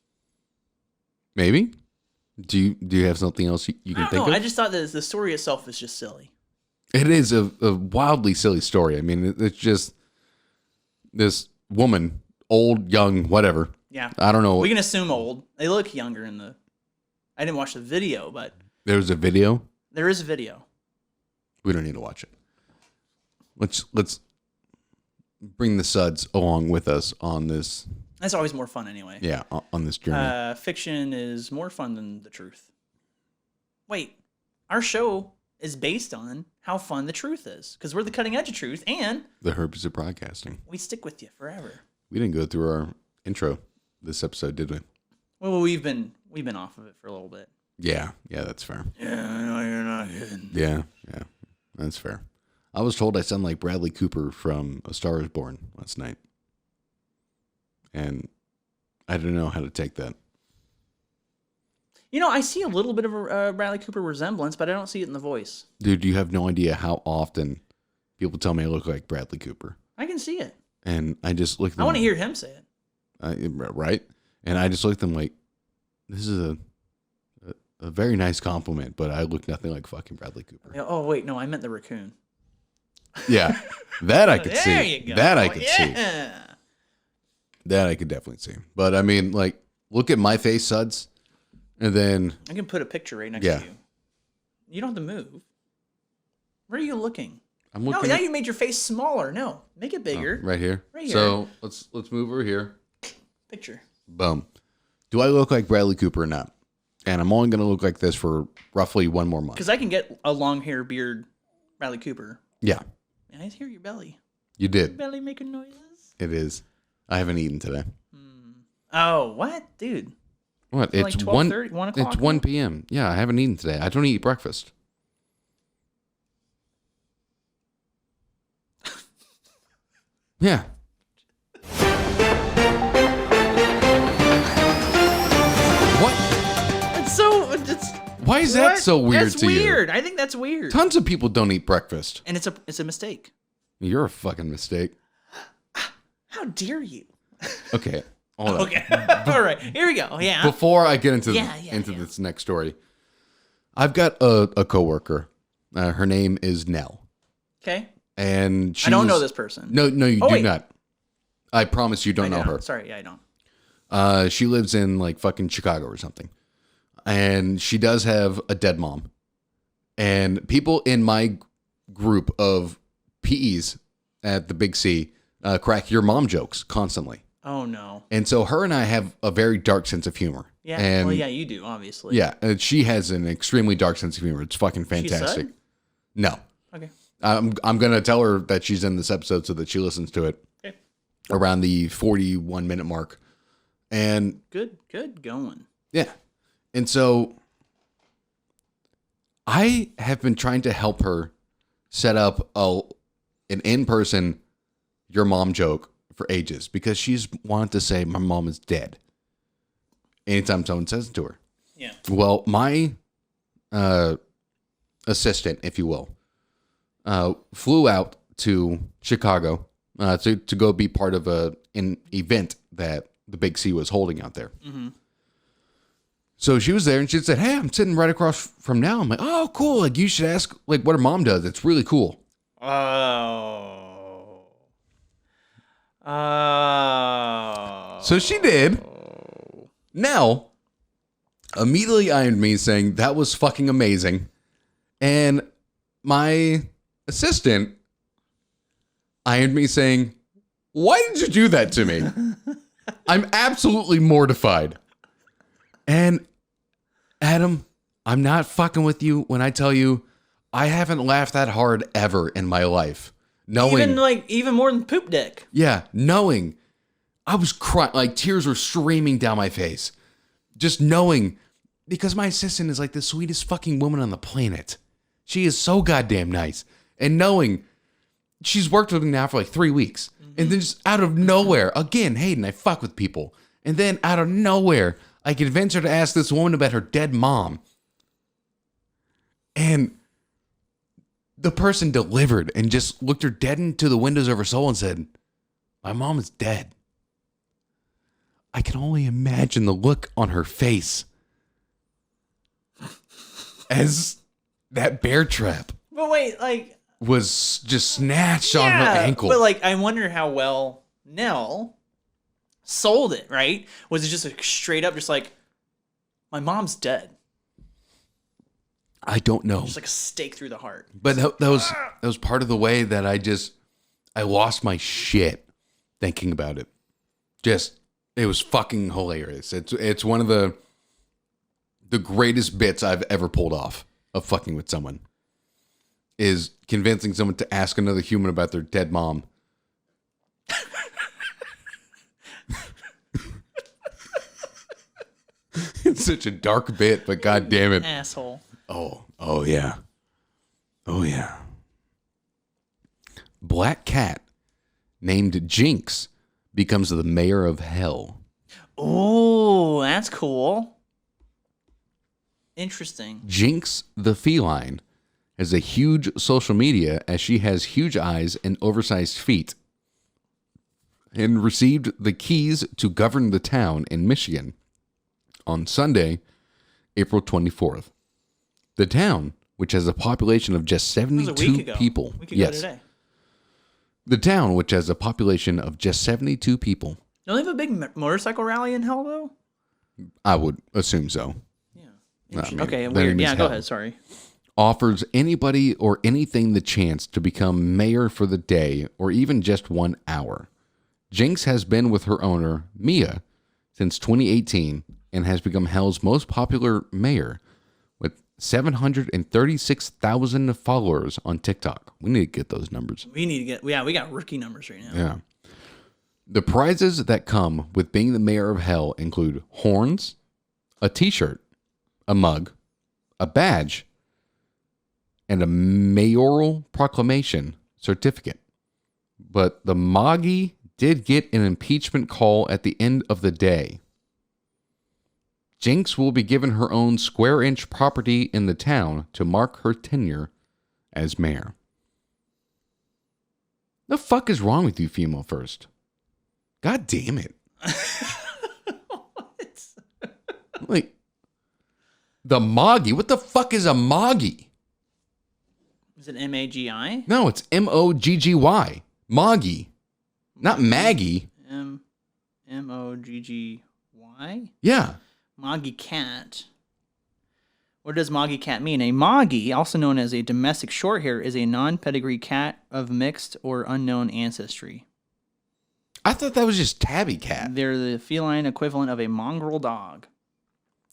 Maybe. Do you have something else you can think of? I just thought that the story itself is just silly. It is a wildly silly story. I mean, it's just this woman, old, young, whatever. Yeah. I don't know. We can assume old. They look younger in the... I didn't watch the video, but... There's a video? There is a video. We don't need to watch it. Let's bring the suds along with us on this. That's always more fun anyway. Yeah, on this journey. Fiction is more fun than the truth. Wait, our show is based on how fun the truth is, because we're the cutting edge of truth, and the herbs of broadcasting. We stick with you forever. We didn't go through our intro this episode, did we? Well, we've been off of it for a little bit. Yeah, that's fair. Yeah, I know you're not kidding. Yeah, that's fair. I was told I sound like Bradley Cooper from A Star Is Born last night. And I don't know how to take that. I see a little bit of a Bradley Cooper resemblance, but I don't see it in the voice. Dude, you have no idea how often people tell me I look like Bradley Cooper. I can see it. And I just look at them. I want to hear him say it. Right? And I just look at them like, this is a very nice compliment, but I look nothing like fucking Bradley Cooper. Oh, wait, no, I meant the raccoon. Yeah, that I could see. There you go. That I could see. Yeah. That I could definitely see. But I mean, like, look at my face, Suds, and then I can put a picture right next to you. You don't have to move. Where are you looking? I'm No, looking. now you made your face smaller. No, make it bigger. Right here. Right here. So let's move over here. Picture. Boom. Do I look like Bradley Cooper or not? And I'm only going to look like this for roughly 1 more month. Because I can get a long hair beard, Bradley Cooper. Yeah. And I hear your belly. You did. Belly making noises. It is. I haven't eaten today. Oh, what, dude? What? It's It's like 12:30, 1 o'clock? It's 1 p.m. Yeah, I haven't eaten today. I don't eat breakfast. Yeah. What? It's so. It's, Why is that what? so weird That's to you? weird. I think that's weird. Tons of people don't eat breakfast. And it's a mistake. You're a fucking mistake. How dare you? Okay. Hold on. Okay. All right. Here we go. Yeah. Before I get into Yeah. this next story, I've got a coworker. Her name is Nell, Okay. and I don't know this person. No, you Oh, do wait. not. I promise you don't know her. Sorry. Yeah, I don't. She lives in like fucking Chicago or something, and she does have a dead mom. And people in my group of PEs at the Big C crack your mom jokes constantly. Oh, no. And so her and I have a very dark sense of humor. Yeah. And Well, yeah, you do, obviously. yeah, and she has an extremely dark sense of humor. It's fucking fantastic. said? No. Okay. I'm gonna tell her that she's in this episode so that she listens to it Okay. around the 41-minute mark. And Good going. yeah. And so I have been trying to help her set up an in-person your mom joke for ages because she's wanted to say my mom is dead anytime someone says it to her. Yeah. Well, my assistant, if you will, flew out to Chicago to go be part of an event that the Big C was holding out there. Mm-hmm. So she was there and she said, "Hey, I'm sitting right across from now." I'm like, "Oh, cool. Like you should ask like what her mom does. It's really cool." So she did. Now, immediately ironed me saying that was fucking amazing. And my assistant ironed me saying, "Why did you do that to me?" I'm absolutely mortified. And Adam, I'm not fucking with you when I tell you I haven't laughed that hard ever in my life. Even more than poop dick. Yeah, knowing I was crying, like tears were streaming down my face. Just knowing, because my assistant is like the sweetest fucking woman on the planet. She is so goddamn nice. And knowing she's worked with me now for like 3 weeks. And then just out of nowhere, again, Hayden, I fuck with people. And then out of nowhere, I convince her to ask this woman about her dead mom. And the person delivered and just looked her dead into the windows of her soul and said, "My mom is dead." I can only imagine the look on her face as that bear trap But wait, like, was just snatched on her ankle. But like, I wonder how well Nell sold it. Right? Was it just a straight up, just like, my mom's dead? I don't know. Just like a stake through the heart. But that was part of the way that I lost my shit thinking about it. It was fucking hilarious. It's one of the greatest bits I've ever pulled off of fucking with someone is convincing someone to ask another human about their dead mom. It's such a dark bit, but god damn it. Asshole. Oh yeah. Oh yeah. Black cat named Jinx becomes the mayor of hell. Oh, that's cool. Interesting. Jinx the feline has a huge social media as she has huge eyes and oversized feet and received the keys to govern the town in Michigan on Sunday, April 24th. The town, which has a population of just 72 people. We could go today. The town, which has a population of just 72 people. Don't they have a big motorcycle rally in hell, though? I would assume so. Yeah. I mean, Okay, their weird. name is Yeah, go Hell. ahead. Sorry. offers anybody or anything the chance to become mayor for the day or even just 1 hour. Jinx has been with her owner, Mia, since 2018 and has become hell's most popular mayor with 736,000 followers on TikTok. We need to get those numbers. We got rookie numbers right now. Yeah. The prizes that come with being the mayor of hell include horns, a t-shirt, a mug, a badge, and a mayoral proclamation certificate. But the Moggy did get an impeachment call at the end of the day. Jinx will be given her own square-inch property in the town to mark her tenure as mayor. The fuck is wrong with you, female first? God damn it. What? Like, the Moggy? What the fuck is a Moggy? Is it MAGI? No, it's MOGGY. Moggy. Not Maggie. MOGGY? Yeah. Moggy cat. What does Moggy cat mean? A Moggy, also known as a domestic shorthair, is a non-pedigree cat of mixed or unknown ancestry. I thought that was just tabby cat. They're the feline equivalent of a mongrel dog.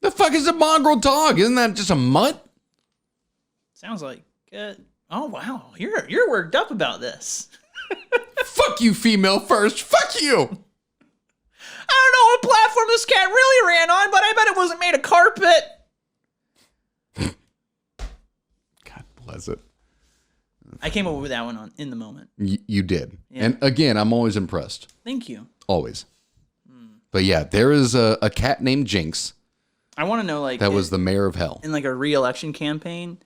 The fuck is a mongrel dog? Isn't that just a mutt? Sounds like it. Oh wow, you're worked up about this. Fuck you, female first. Fuck you. I don't know what platform this cat really ran on, but I bet it wasn't made of carpet. God bless it. I came up with that one in the moment. You did. Yeah. And again, I'm always impressed. Thank you. Always. But yeah, there is a cat named Jinx I want to know, like, that was the mayor of hell. in like a re-election campaign,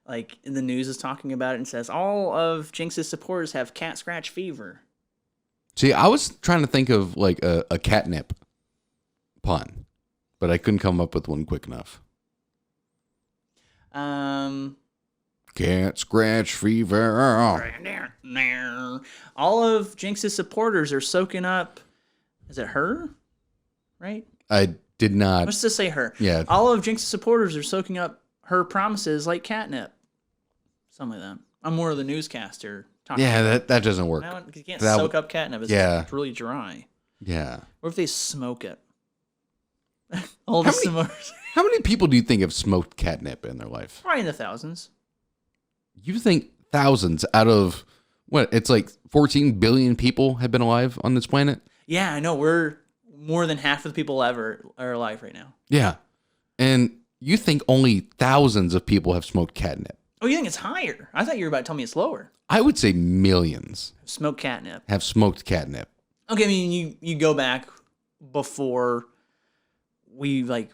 like the news is talking about it and says all of Jinx's supporters have cat scratch fever. See, I was trying to think of like a catnip pun, but I couldn't come up with one quick enough. Cat scratch fever. All of Jinx's supporters are soaking up. Is it her? Right? I did not. Let's just say her. Yeah. All of Jinx's supporters are soaking up her promises like catnip. Something like that. I'm more of the newscaster talking. Yeah, that doesn't work. You can't That soak up catnip. It's really dry. Yeah. What if they smoke it? All the smokers. How many people do you think have smoked catnip in their life? Probably in the thousands. You think thousands out of what? It's like 14 billion people have been alive on this planet? Yeah, I know. We're more than half of the people ever are alive right now. Yeah. And you think only thousands of people have smoked catnip? Oh, you think it's higher? I thought you were about to tell me it's lower. I would say millions Smoke catnip. have smoked catnip. Okay, I mean, you go back before we like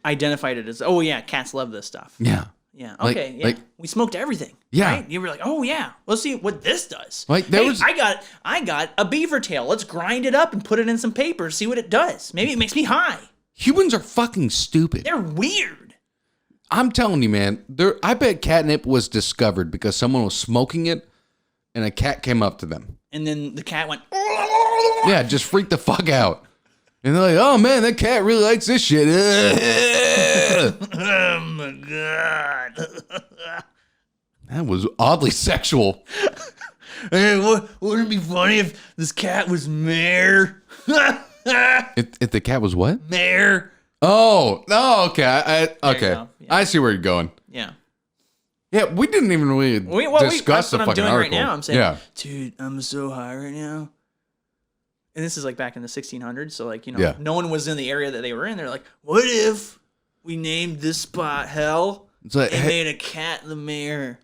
identified it as, oh yeah, cats love this stuff. Yeah. Yeah. Like- Okay. Yeah. like- We smoked everything. Yeah. Right? You were like, oh yeah, let's see what this does. Like, there hey, was- I got a beaver tail. Let's grind it up and put it in some paper. See what it does. Maybe it makes me high. Humans are fucking stupid. They're weird. I'm telling you, man. I bet catnip was discovered because someone was smoking it and a cat came up to them. And then the cat went. Yeah, just freaked the fuck out. And they're like, oh man, that cat really likes this shit. Oh my god. That was oddly sexual. Hey, wouldn't it be funny if this cat was mayor? If the cat was what? Mayor. Oh, no, okay. Okay. go. Yeah. I see where you're going. Yeah. Yeah, we didn't even really discuss that's what the I'm fucking doing article. right now. I'm saying, yeah. dude, I'm so high right now. And this is like back in the 1600s. So like, Yeah. no one was in the area that they were in. They're like, what if we named this spot hell It's like, and hey, made a cat the mayor?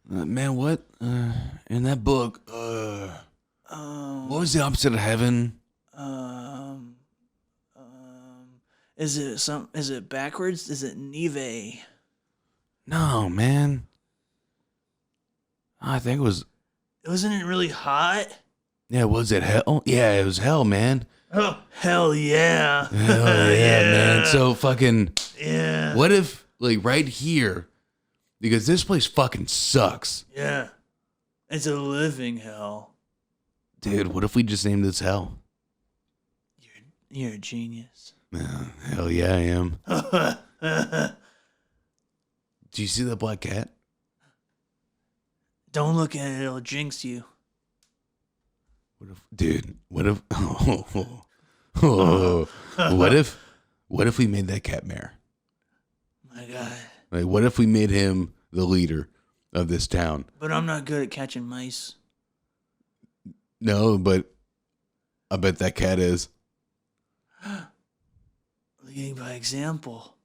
man, what? In that book, what was the opposite of heaven? Is it backwards? Is it Nive? No, man. I think it was. Wasn't it really hot? Yeah, was it hell? Yeah, it was hell, man. Oh, hell yeah. Hell yeah, man. So fucking. Yeah. What if, like, right here, because this place fucking sucks. Yeah. It's a living hell. Dude, what if we just named this hell? You're a genius. Hell yeah, I am. Do you see that black cat? Don't look at it; it'll jinx you. What if, dude? What if? What if we made that cat mayor? My God. Like, what if we made him the leader of this town? But I'm not good at catching mice. No, but I bet that cat is. Leading by example.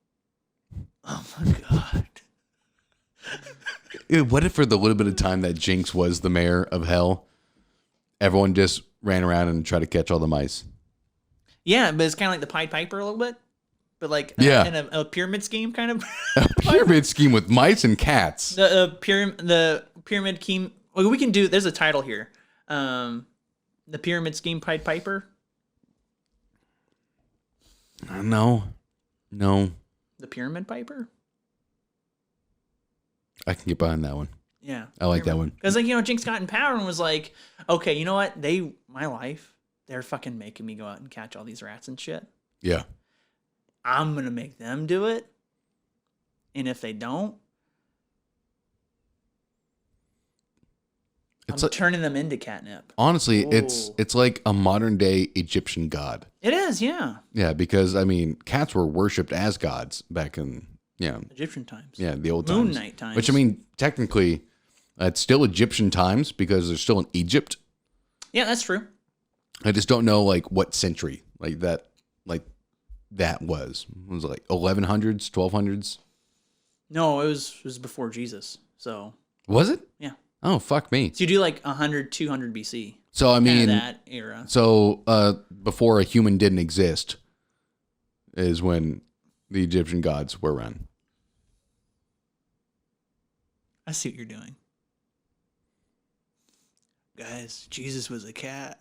Oh my God. What if for the little bit of time that Jinx was the mayor of hell, everyone just ran around and tried to catch all the mice? Yeah, but it's kind of like the Pied Piper a little bit. But like in a pyramid scheme kind of. A pyramid scheme with mice and cats. The pyramid scheme. Well, we can do. There's a title here. The pyramid scheme Pied Piper. No. The Pyramid Piper. I can get behind that one. Yeah, I like that one. Because like Jinx got in power and was like, okay, you know what? They're fucking making me go out and catch all these rats and shit. Yeah. I'm gonna make them do it. And if they don't, I'm turning them into catnip. Honestly, it's like a modern day Egyptian god. It is, yeah. Yeah, because I mean, cats were worshipped as gods back in Egyptian times. Yeah, the old Moon times. Knight times. Which I mean, technically, it's still Egyptian times because they're still in Egypt. Yeah, that's true. I just don't know like what century that was. It was like 1100s, 1200s. No, it was before Jesus. So was it? Yeah. Oh, fuck me. So you do like 100, 200 BC. So I mean, that era. So before a human didn't exist is when the Egyptian gods were run. I see what you're doing. Guys, Jesus was a cat.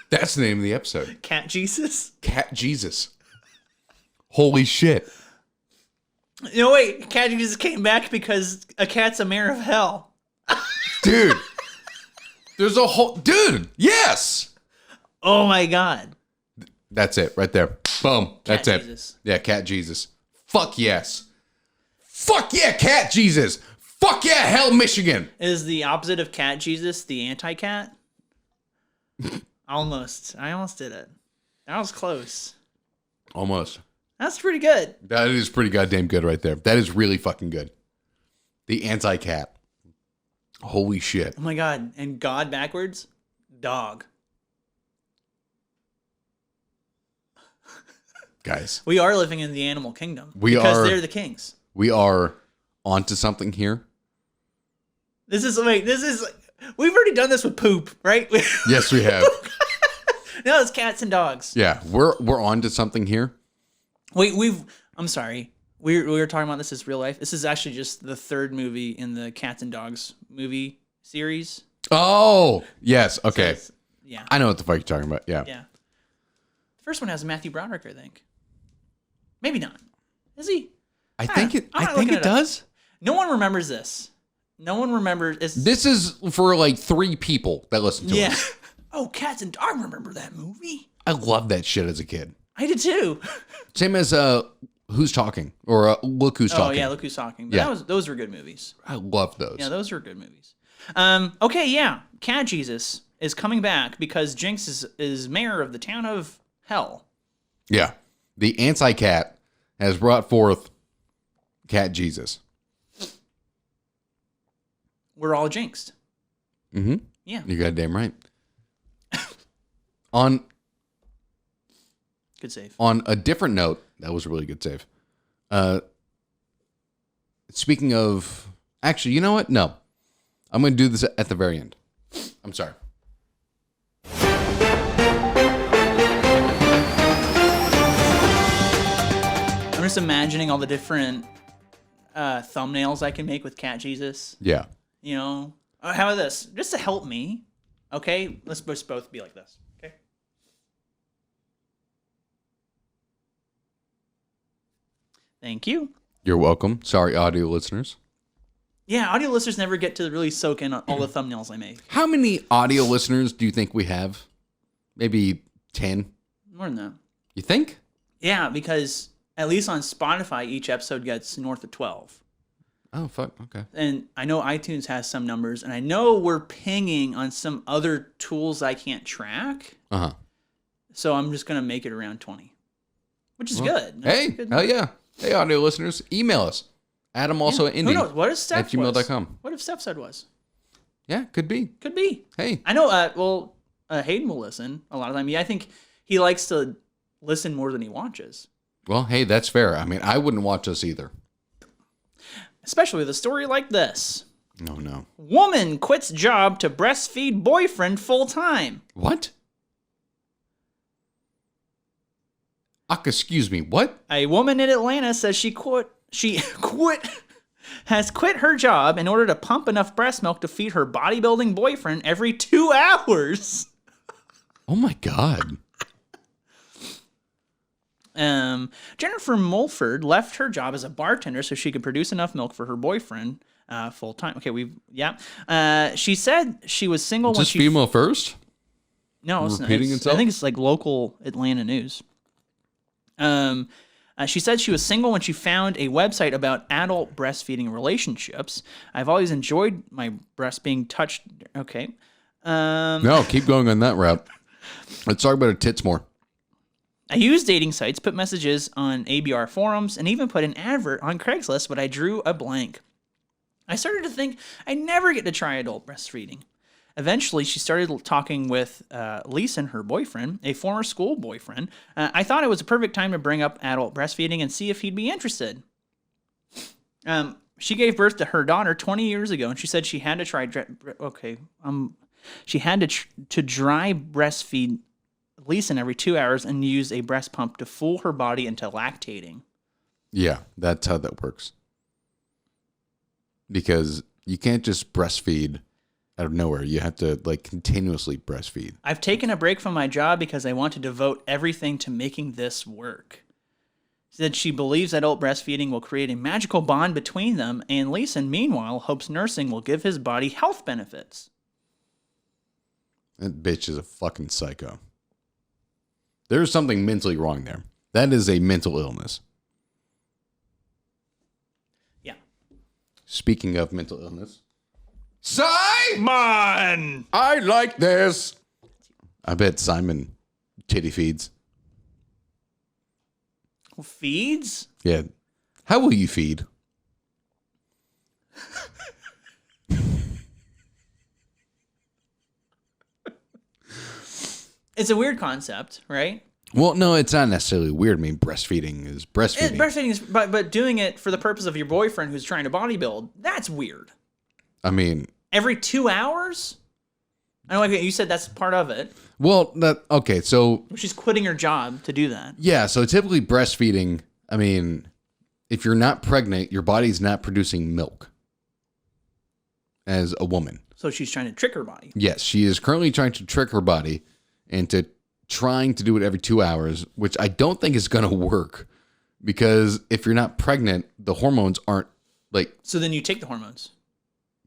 That's the name of the episode. Cat Jesus? Cat Jesus. Holy shit. No, wait. Cat Jesus came back because a cat's a mayor of hell. Dude. There's a whole... Dude, yes! Oh, my God. That's it, right there. Boom. That's Cat it. Jesus. Yeah, Cat Jesus. Fuck yes. Fuck yeah, Cat Jesus. Fuck yeah, Hell, Michigan. Is the opposite of Cat Jesus the anti-cat? Almost. I almost did it. That was close. Almost. That's pretty good. That is pretty goddamn good right there. That is really fucking good. The anti-cat. Holy shit. Oh, my God. And God backwards? Dog. Guys. We are living in the animal kingdom. Because they're the kings. We are onto something here. We've already done this with poop, right? Yes, we have. No, it's cats and dogs. Yeah, we're onto something here. I'm sorry. We were talking about this as real life. This is actually just the third movie in the Cats and Dogs movie series. Oh, yes. Okay. So yeah. I know what the fuck you're talking about. Yeah. Yeah. The first one has Matthew Broderick, I think. Maybe not. Is he? I think it does. No one remembers this. No one remembers. This is for like 3 people that listen to us. Oh, Cats and Dogs. I remember that movie. I loved that shit as a kid. I did too. Same as Who's Talking or Look Who's Talking. Oh yeah, Look Who's Talking. But those were good movies. I love those. Yeah, those were good movies. Okay, yeah. Cat Jesus is coming back because Jinx is mayor of the town of hell. Yeah. The anti-cat has brought forth Cat Jesus. We're all jinxed. Mm-hmm. Yeah. You're goddamn right. On Good save. On a different note, that was a really good save. Speaking of... Actually, you know what? No. I'm going to do this at the very end. I'm sorry. I'm just imagining all the different thumbnails I can make with Cat Jesus. Yeah. You know? How about this? Just to help me, okay? Let's both be like this, okay? Thank you. You're welcome. Sorry, audio listeners. Yeah, audio listeners never get to really soak in all the thumbnails I make. How many audio listeners do you think we have? Maybe 10? More than that. You think? Yeah, because at least on Spotify, each episode gets north of 12. Oh, fuck. Okay. And I know iTunes has some numbers, and I know we're pinging on some other tools I can't track. Uh-huh. So I'm just going to make it around 20, which is good. Hey, Good. hell yeah. Hey, audio listeners, email us. AnA Who knows? What if Steph at gmail.com. What if Steph said was? Yeah, could be. Could be. Hey. I know, Hayden will listen a lot of time. Yeah, I think he likes to listen more than he watches. Well, hey, that's fair. I mean, I wouldn't watch us either. Especially with a story like this. No. Woman quits job to breastfeed boyfriend full time. What? Excuse me, what? A woman in Atlanta says has quit her job in order to pump enough breast milk to feed her bodybuilding boyfriend every 2 hours. Oh my God. Jennifer Mulford left her job as a bartender so she could produce enough milk for her boyfriend full time. Okay, she said she was single Is when this female first? No, it's repeating itself? I think it's like local Atlanta news. She said she was single when she found a website about adult breastfeeding relationships. I've always enjoyed my breast being touched. Okay. No, keep going on that route. Let's talk about her tits more. I used dating sites, put messages on ABR forums, and even put an advert on Craigslist, but I drew a blank. I started to think I'd never get to try adult breastfeeding. Eventually, she started talking with Leeson, her boyfriend, a former school boyfriend. I thought it was a perfect time to bring up adult breastfeeding and see if he'd be interested. She gave birth to her daughter 20 years ago, and she said she had to try. She had to dry breastfeed Leeson every 2 hours and use a breast pump to fool her body into lactating. Yeah, that's how that works. Because you can't just breastfeed out of nowhere. You have to continuously breastfeed. I've taken a break from my job because I want to devote everything to making this work. She said she believes adult breastfeeding will create a magical bond between them, and Leeson, meanwhile, hopes nursing will give his body health benefits. That bitch is a fucking psycho. There's something mentally wrong there. That is a mental illness. Yeah. Speaking of mental illness. Simon! I like this. I bet Simon titty feeds. Feeds? Yeah. How will you feed? It's a weird concept, right? Well, no, it's not necessarily weird. I mean, breastfeeding is breastfeeding. Breastfeeding is, but doing it for the purpose of your boyfriend who's trying to bodybuild, that's weird. I mean, every 2 hours? I know, like you said, that's part of it. Well, okay, so she's quitting her job to do that. Yeah, so typically breastfeeding, I mean, if you're not pregnant, your body's not producing milk as a woman. So she's trying to trick her body. Yes, she is currently trying to trick her body into trying to do it every 2 hours, which I don't think is going to work because if you're not pregnant, the hormones aren't So then you take the hormones.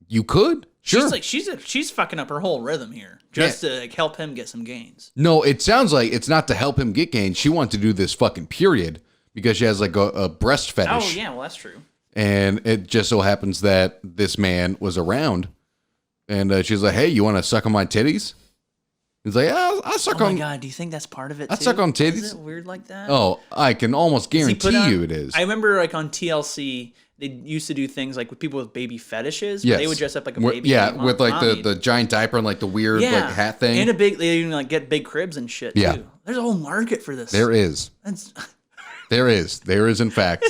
You could. Sure. She's fucking up her whole rhythm here just to help him get some gains. No, it sounds like it's not to help him get gains. She wants to do this fucking period because she has a breast fetish. Oh yeah, well that's true. And it just so happens that this man was around, and she's like, "Hey, you want to suck on my titties?" He's like, "I'll suck on." Oh my god, do you think that's part of it? I suck on titties. Is it weird like that? Oh, I can almost guarantee you it is. I remember on TLC. They used to do things like with people with baby fetishes. Yes. They would dress up like a baby. Yeah, with the giant diaper and the weird hat thing. And they even get big cribs and shit too. There's a whole market for this. There is. There is in fact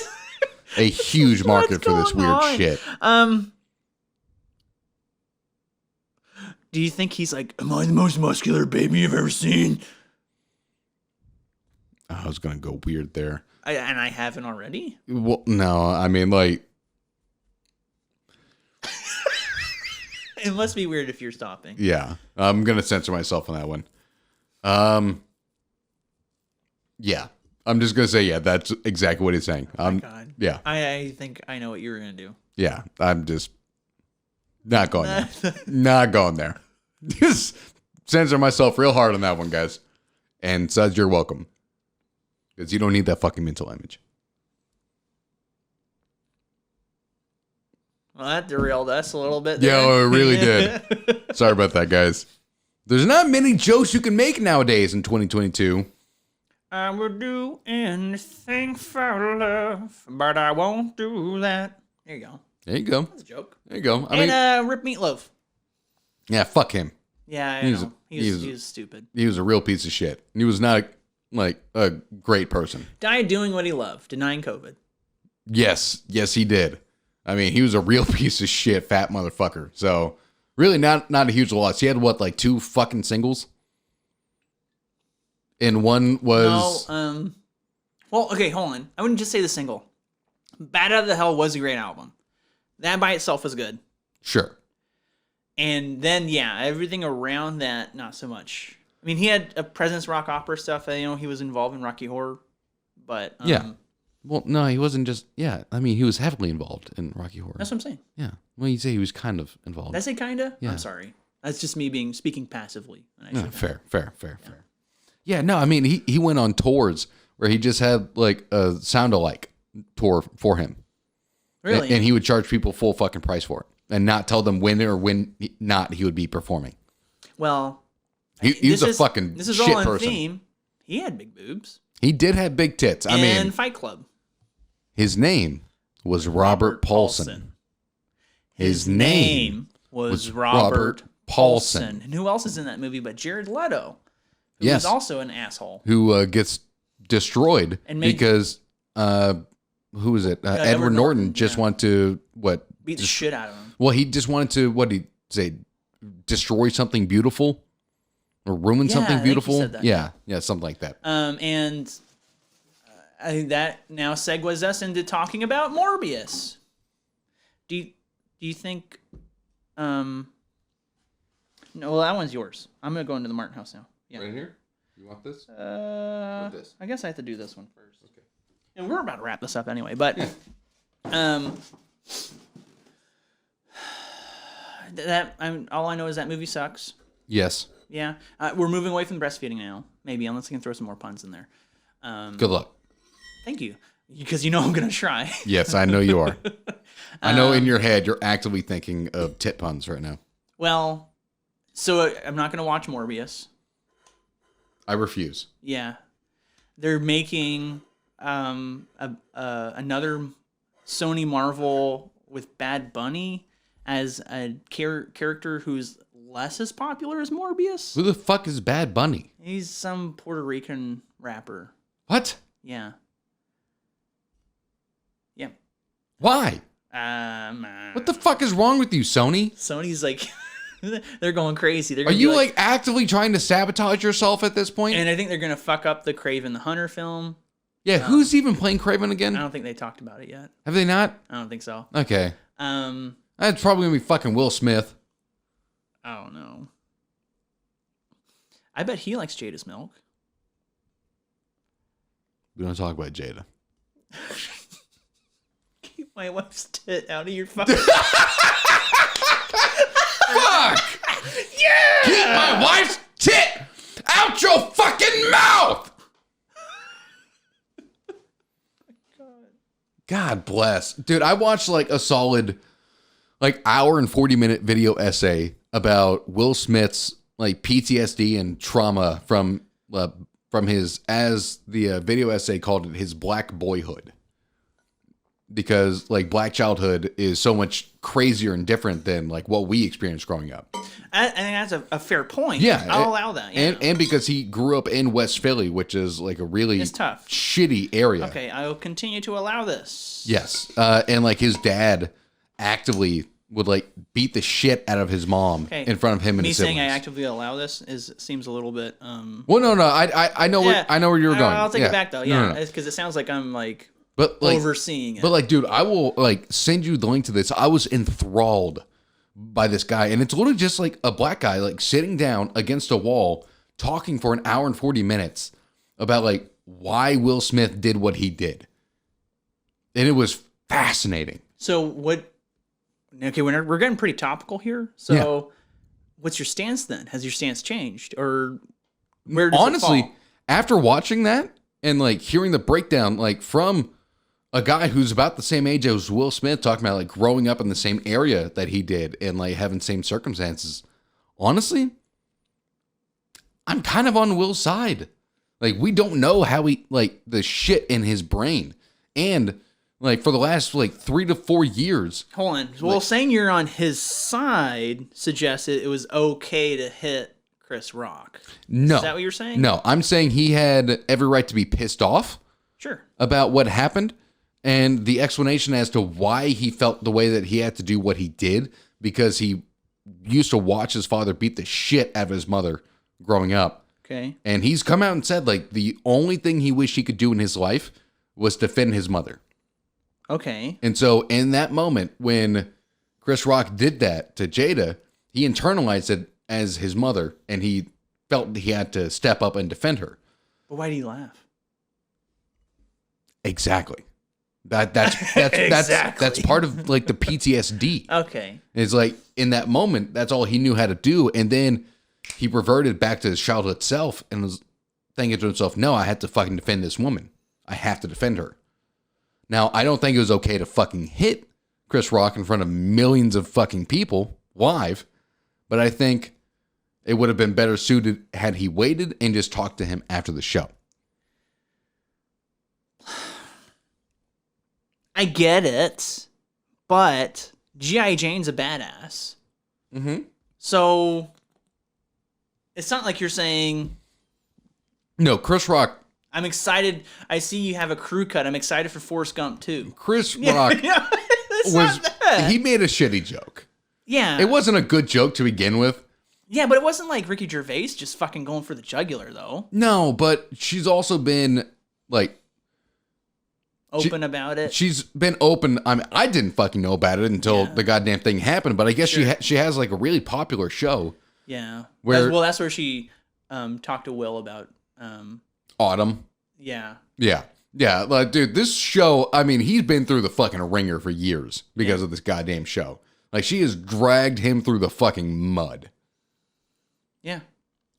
a huge market for this weird shit. Do you think he's like, am I the most muscular baby you've ever seen? I was gonna go weird there. And I haven't already? Well, no, I mean, it must be weird if you're stopping. Yeah, I'm going to censor myself on that one. Yeah, I'm just going to say, yeah, that's exactly what he's saying. Oh my God. Yeah. I think I know what you were going to do. Yeah, I'm just not going there. Not going there. Just censor myself real hard on that one, guys. And Suds, you're welcome. Because you don't need that fucking mental image. Well, that derailed us a little bit. Yeah, there. it really did. Sorry about that, guys. There's not many jokes you can make nowadays in 2022. I would do anything for love, but I won't do that. There you go. There you go. That's a joke. There you go. Rip Meatloaf. Yeah, fuck him. Yeah, I know. He was stupid. He was a real piece of shit. He was not like a great person. Died doing what he loved, denying COVID. Yes, he did. I mean, he was a real piece of shit, fat motherfucker. So really not a huge loss. He had what, like 2 fucking singles? And one was well, okay, hold on. I wouldn't just say the single. Bad Out of the Hell was a great album. That by itself was good. Sure. And then everything around that, not so much. I mean, he had a presence rock opera stuff. He was involved in Rocky Horror, but yeah. Well, no, he wasn't just. Yeah, I mean, he was heavily involved in Rocky Horror. That's what I'm saying. Yeah. Well, you say he was kind of involved. Did I say kinda? Yeah. I'm sorry. That's just me speaking passively. No, fair. Yeah, no, I mean, he went on tours where he just had like a sound-alike tour for him. Really? And he would charge people full fucking price for it and not tell them when or when not he would be performing. Well, he was a fucking this is shit all in person. theme. He had big boobs. He did have big tits. I and mean, Fight Club. His name was Robert Paulson. His name was Robert Paulson. And who else is in that movie but Jared Leto? Who is also an asshole. Who gets destroyed because who is it? Edward Norton just wanted to beat the shit out of him. Well, he just wanted to what did he say? Destroy something beautiful or ruin something beautiful. I think he said that. Yeah, something like that. And I think that now segues us into talking about Morbius. Do you think? No, well, that one's yours. I'm gonna go into the Martin house now. Yeah. Right here. You want this? Or this? I guess I have to do this one first. Okay. And we're about to wrap this up anyway, but all I know is that movie sucks. Yes. Yeah. We're moving away from breastfeeding now. Maybe, unless I can throw some more puns in there. Good luck. Thank you. Because you know I'm going to try. Yes, I know you are. I know in your head you're actively thinking of tit puns right now. Well, so I'm not going to watch Morbius. I refuse. Yeah. They're making another Sony Marvel with Bad Bunny as a character who's less as popular as Morbius. Who the fuck is Bad Bunny? He's some Puerto Rican rapper. What? Yeah. Yeah. Why? What the fuck is wrong with you, Sony? Sony's like, they're going crazy. Are you like actively trying to sabotage yourself at this point? And I think they're going to fuck up the Kraven the Hunter film. Yeah, who's even playing Kraven again? I don't think they talked about it yet. Have they not? I don't think so. Okay. That's probably going to be fucking Will Smith. I don't know. I bet he likes Jada's milk. We don't talk about Jada. Keep my wife's tit out of your fucking... Fuck! Yeah! Keep my wife's tit out your fucking mouth! God bless. Dude, I watched like a solid hour and 40-minute video essay about Will Smith's like PTSD and trauma from his, as the video essay called it, his black boyhood. Because like black childhood is so much crazier and different than like what we experienced growing up. I think that's a fair point. Yeah. I'll allow that. Yeah. And because he grew up in West Philly, which is like a really tough, shitty area. Okay, I will continue to allow this. Yes. And like his dad actively would like beat the shit out of his mom in front of him and his siblings. Me saying I actively allow this seems a little bit Well, no. I know where you were going. I'll take it back though. Yeah. Because it sounds like I'm like overseeing it. But like, dude, I will like send you the link to this. I was enthralled by this guy, and it's literally just like a black guy like sitting down against a wall talking for an hour and 40 minutes about like why Will Smith did what he did. And it was fascinating. So what? Okay, we're getting pretty topical here. So what's your stance then? Has your stance changed, or where does honestly, it fall? After watching that and like hearing the breakdown, like from a guy who's about the same age as Will Smith talking about like growing up in the same area that he did and like having same circumstances. Honestly, I'm kind of on Will's side. Like, we don't know how he, like, the shit in his brain. And, like, for the last, like, 3 to 4 years. Hold on. Well, like, saying you're on his side suggested it was okay to hit Chris Rock. No. Is that what you're saying? No, I'm saying he had every right to be pissed off. Sure. About what happened. And the explanation as to why he felt the way that he had to do what he did. Because he used to watch his father beat the shit out of his mother growing up. Okay. And he's come out and said, like, the only thing he wished he could do in his life was defend his mother. Okay. And so in that moment, when Chris Rock did that to Jada, he internalized it as his mother, and he felt he had to step up and defend her. But why do you laugh? Exactly. That's Exactly. that's part of, like, the PTSD. Okay. It's like, in that moment, that's all he knew how to do. And then he reverted back to his childhood self and was thinking to himself, no, I have to fucking defend this woman. I have to defend her. Now, I don't think it was okay to fucking hit Chris Rock in front of millions of fucking people live, but I think it would have been better suited had he waited and just talked to him after the show. I get it, but G.I. Jane's a badass. Mm-hmm. So it's not like you're saying, no, Chris Rock. I'm excited. I see you have a crew cut. I'm excited for Forrest Gump too. Chris Rock he made a shitty joke. Yeah. It wasn't a good joke to begin with. Yeah, but it wasn't like Ricky Gervais just fucking going for the jugular though. No, but she's also been like Open about it. She's been open. I mean, I didn't fucking know about it until the goddamn thing happened, but I guess she has like a really popular show. Yeah. Where that's where she talked to Will about Autumn. Yeah. Yeah. Yeah, like, dude, this show, I mean, he's been through the fucking ringer for years because of this goddamn show. Like, she has dragged him through the fucking mud. Yeah.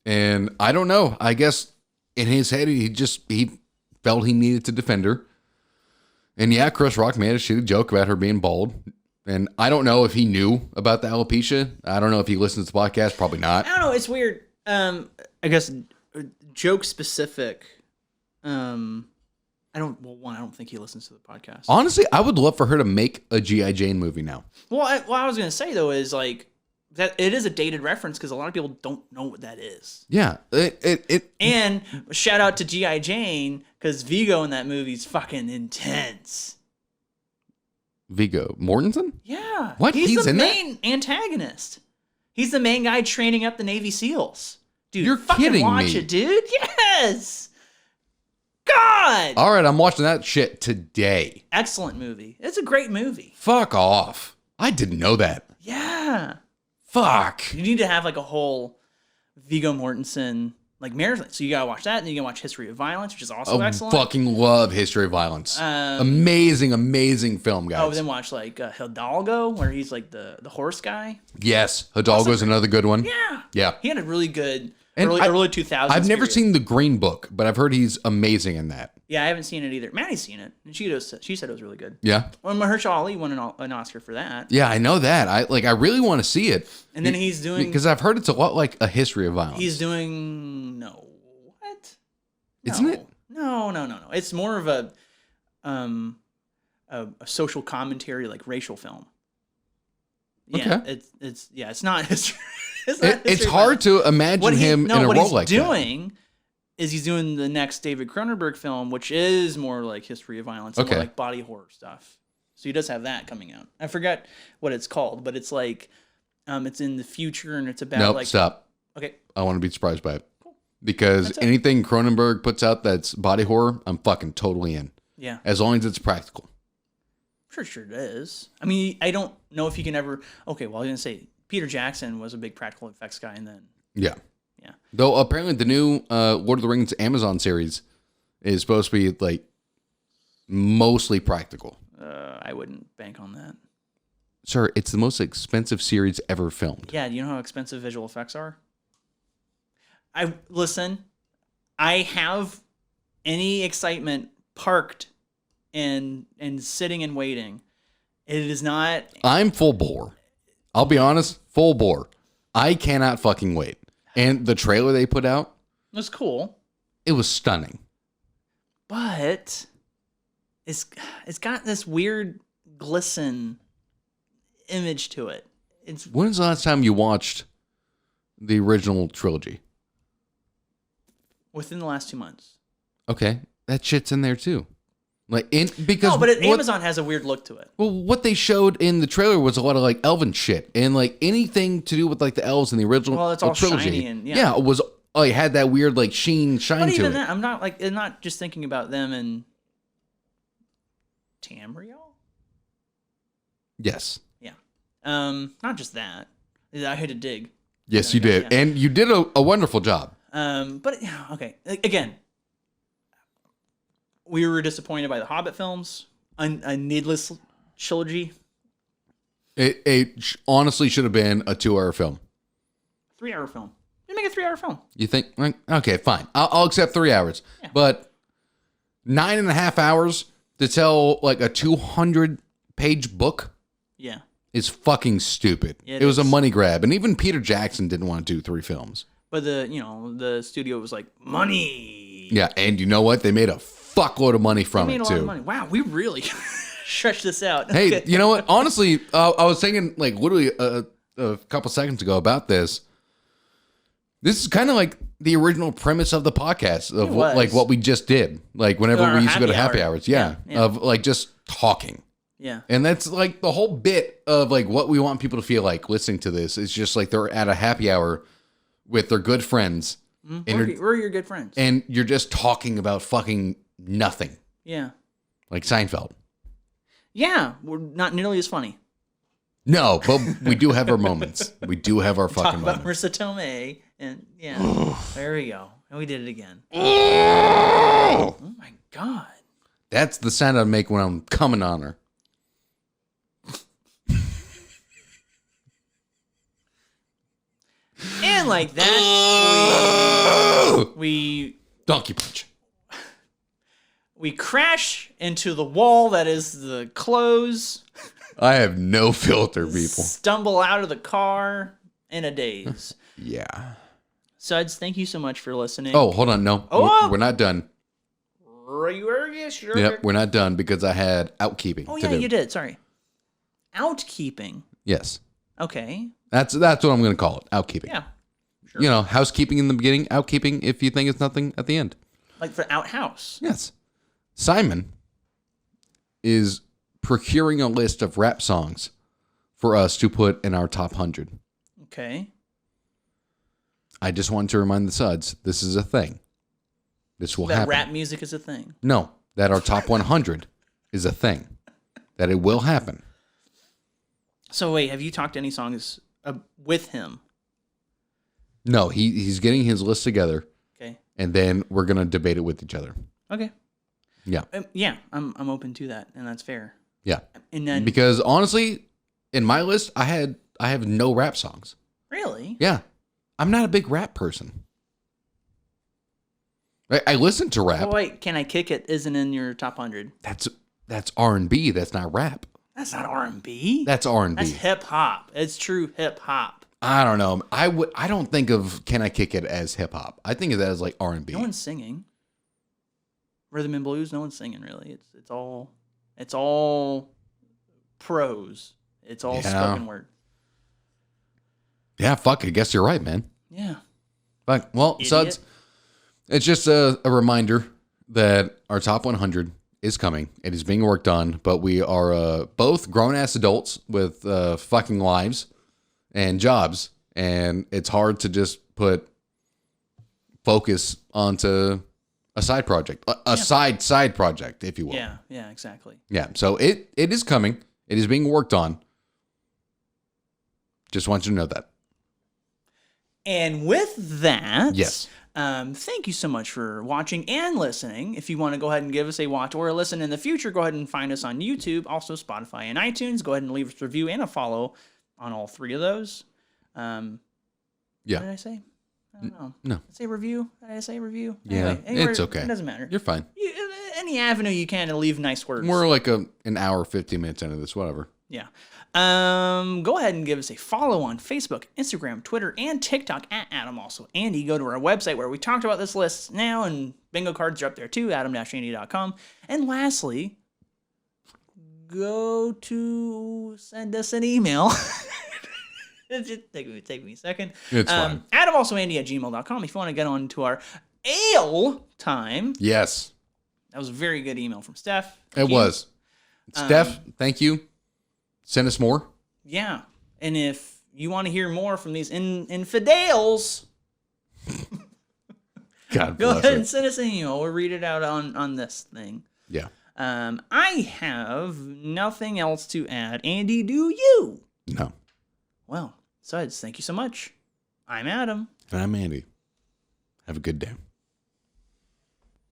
And I don't know. I guess in his head, he felt he needed to defend her. And yeah, Chris Rock made a shitty joke about her being bald. And I don't know if he knew about the alopecia. I don't know if he listens to the podcast. Probably not. I don't know. It's weird. I guess joke specific. I don't think he listens to the podcast. Honestly, I would love for her to make a G.I. Jane movie now. Well, what I was going to say, though, is like that it is a dated reference because a lot of people don't know what that is. Yeah. And shout out to G.I. Jane because Vigo in that movie is fucking intense. Viggo Mortensen? Yeah. What? He's the in main antagonist. He's the main guy training up the Navy SEALs. Dude, You're fucking kidding watch me. it, dude. Yes. God. All right, I'm watching that shit today. Excellent movie. It's a great movie. Fuck off. I didn't know that. Yeah. Fuck. You need to have like a whole Viggo Mortensen like marathon. So you gotta watch that, and then you can watch History of Violence, which is also excellent. Fucking love History of Violence. Amazing film, guys. Oh, then watch like Hidalgo, where he's like the horse guy. Yes, Hidalgo's another good one. Yeah. Yeah. He had a really good And early 2000s. I've never period. seen The Green Book, but I've heard he's amazing in that. Yeah, I haven't seen it either. Maddie's seen it, and she said it was really good. Yeah. Well, Mahershala Ali won an Oscar for that. Yeah, I know that. I really want to see it. And then he's doing because I've heard it's a lot like A History of Violence. He's doing what? Isn't it? No. It's more of a social commentary, like racial film. Yeah, Okay. it's not history. It's hard to imagine him in a role like that. What he's doing is he's doing the next David Cronenberg film, which is more like History of Violence, and more like body horror stuff. So he does have that coming out. I forgot what it's called, but it's like it's in the future, and it's about stop. Okay. I want to be surprised by it. Because anything Cronenberg puts out that's body horror, I'm fucking totally in. Yeah. As long as it's practical. Sure it is. I mean, I don't know if you can ever... Okay, well, I was going to say, Peter Jackson was a big practical effects guy, and then... Yeah. Yeah. Though apparently the new Lord of the Rings Amazon series is supposed to be like mostly practical. I wouldn't bank on that. Sir, it's the most expensive series ever filmed. Yeah, do you know how expensive visual effects are? I have any excitement parked and sitting and waiting. It is not. I'm full bore. I'll be honest, full bore. I cannot fucking wait. And the trailer they put out, It was cool, it was stunning. but it's got this weird glisten image to it. It's When's the last time you watched the original trilogy? within the last 2 months. Okay, that shit's in there too. Because No, but Amazon has a weird look to it. Well, what they showed in the trailer was a lot of like elven shit, and like anything to do with like the elves in the original Well, it's all trilogy. shiny and yeah. It was like had that weird like shine But to even it. that, I'm not just thinking about them in Tamriel. Yes, Yeah. Not just that. I had to dig. yes, you did, Yeah. and you did a wonderful job. But yeah, okay. Again, we were disappointed by the Hobbit films. A needless trilogy. It honestly should have been a 2-hour film. 3-hour film. You make a 3-hour film. You think? Okay, fine. I'll accept 3 hours, Yeah. but 9.5 hours to tell like a 200-page book Yeah. is fucking stupid. It It was a is. money grab, and even Peter Jackson didn't want to do 3 films. But the studio was like, money. Yeah, and you know what? They made a fuckload of money They from made it a lot of too. money. Wow, we really stretched this out. Hey, Okay. you know what? Honestly, I was thinking like literally a couple seconds ago about this. This is kind of like the original premise of the podcast of was. like what we just did. Like whenever Our we used to go to happy happy hour. hours, yeah, Yeah. of like just talking. Yeah. And that's like the whole bit of like what we want people to feel like listening to this is just like they're at a happy hour with their good friends, and We're your good friends. and you're just talking about fucking nothing, Yeah. like Seinfeld. Yeah. We're not nearly as funny. No, but we do have our moments. We do have our Talk fucking about moments. Marissa Tomei. And yeah. There we go. And we did it again. Oh, Oh my God. that's the sound I make when I'm coming on her. And like that, we Donkey punch. crash into the wall that is the clothes, I have no filter, people. stumble out of the car in a daze. Yeah. Suds, thank you so much for listening. Oh, hold on. No, Oh! we're not done. Sure. Yep, we're not done because I had outkeeping Oh to yeah, do. you did. Sorry. Outkeeping. Yes. Okay. That's what I'm going to call it. Outkeeping. Yeah. Sure. You know, housekeeping in the beginning, outkeeping if you think it's nothing at the end. Like for outhouse. Yes. Simon is procuring a list of rap songs for us to put in our top 100. Okay. I just want to remind the Suds, this is a thing. This will That happen. rap music is a thing. No, that our top 100 is a thing. That it will happen. So wait, have you talked any songs with him? No, he's getting his list together, Okay. and then we're going to debate it with each other. Okay. Yeah. Yeah, I'm open to that, and that's fair. Yeah. And then Because honestly, in my list, I have no rap songs. really, Yeah. I'm not a big rap person. I listen to rap. oh wait, Can I Kick It isn't in your top 100. That's R&B. That's not rap. That's not R&B. That's R&B. That's hip hop. It's true hip hop. I don't know. I don't think of Can I Kick It as hip hop. I think of that as like R&B. No one's singing. Rhythm and blues, no one's singing really. It's all prose. It's all Yeah. spoken word. Yeah, fuck. I guess you're right, man. Yeah. Fuck. Well, Idiot. Suds, it's just a reminder that our top 100 is coming. It is being worked on, but we are both grown-ass adults with fucking lives and jobs, and it's hard to just put focus onto a side project, a side project, if you will. Yeah, exactly. Yeah. So it is coming. It is being worked on. Just want you to know that. And with that, Yes. Thank you so much for watching and listening. If you want to go ahead and give us a watch or a listen in the future, go ahead and find us on YouTube, also Spotify and iTunes. Go ahead and leave us a review and a follow on all three of those. Yeah. What did I say? I don't know. No. Did I say review? Did I say review? Yeah, Anyway, it's okay. It doesn't matter. You're fine. any avenue you can to leave nice words. We're like an hour, 15 minutes into this, whatever. Yeah. Go ahead and give us a follow on Facebook, Instagram, Twitter, and TikTok at adamalsoandy. Go to our website where we talked about this list now, and bingo cards are up there too, adam-andy.com. And lastly, go to send us an email. Just take me a second. It's fine. adamalsoandy@gmail.com if you want to get on to our ale time. Yes. That was a very good email from Steph. It was. Steph, thank you. Send us more. Yeah. And if you want to hear more from these infidels, God go bless ahead her. and send us an email. We'll read it out on this thing. Yeah. I have nothing else to add. Andy, do you? No. Well, besides, thank you so much. I'm Adam. And I'm Andy. Have a good day.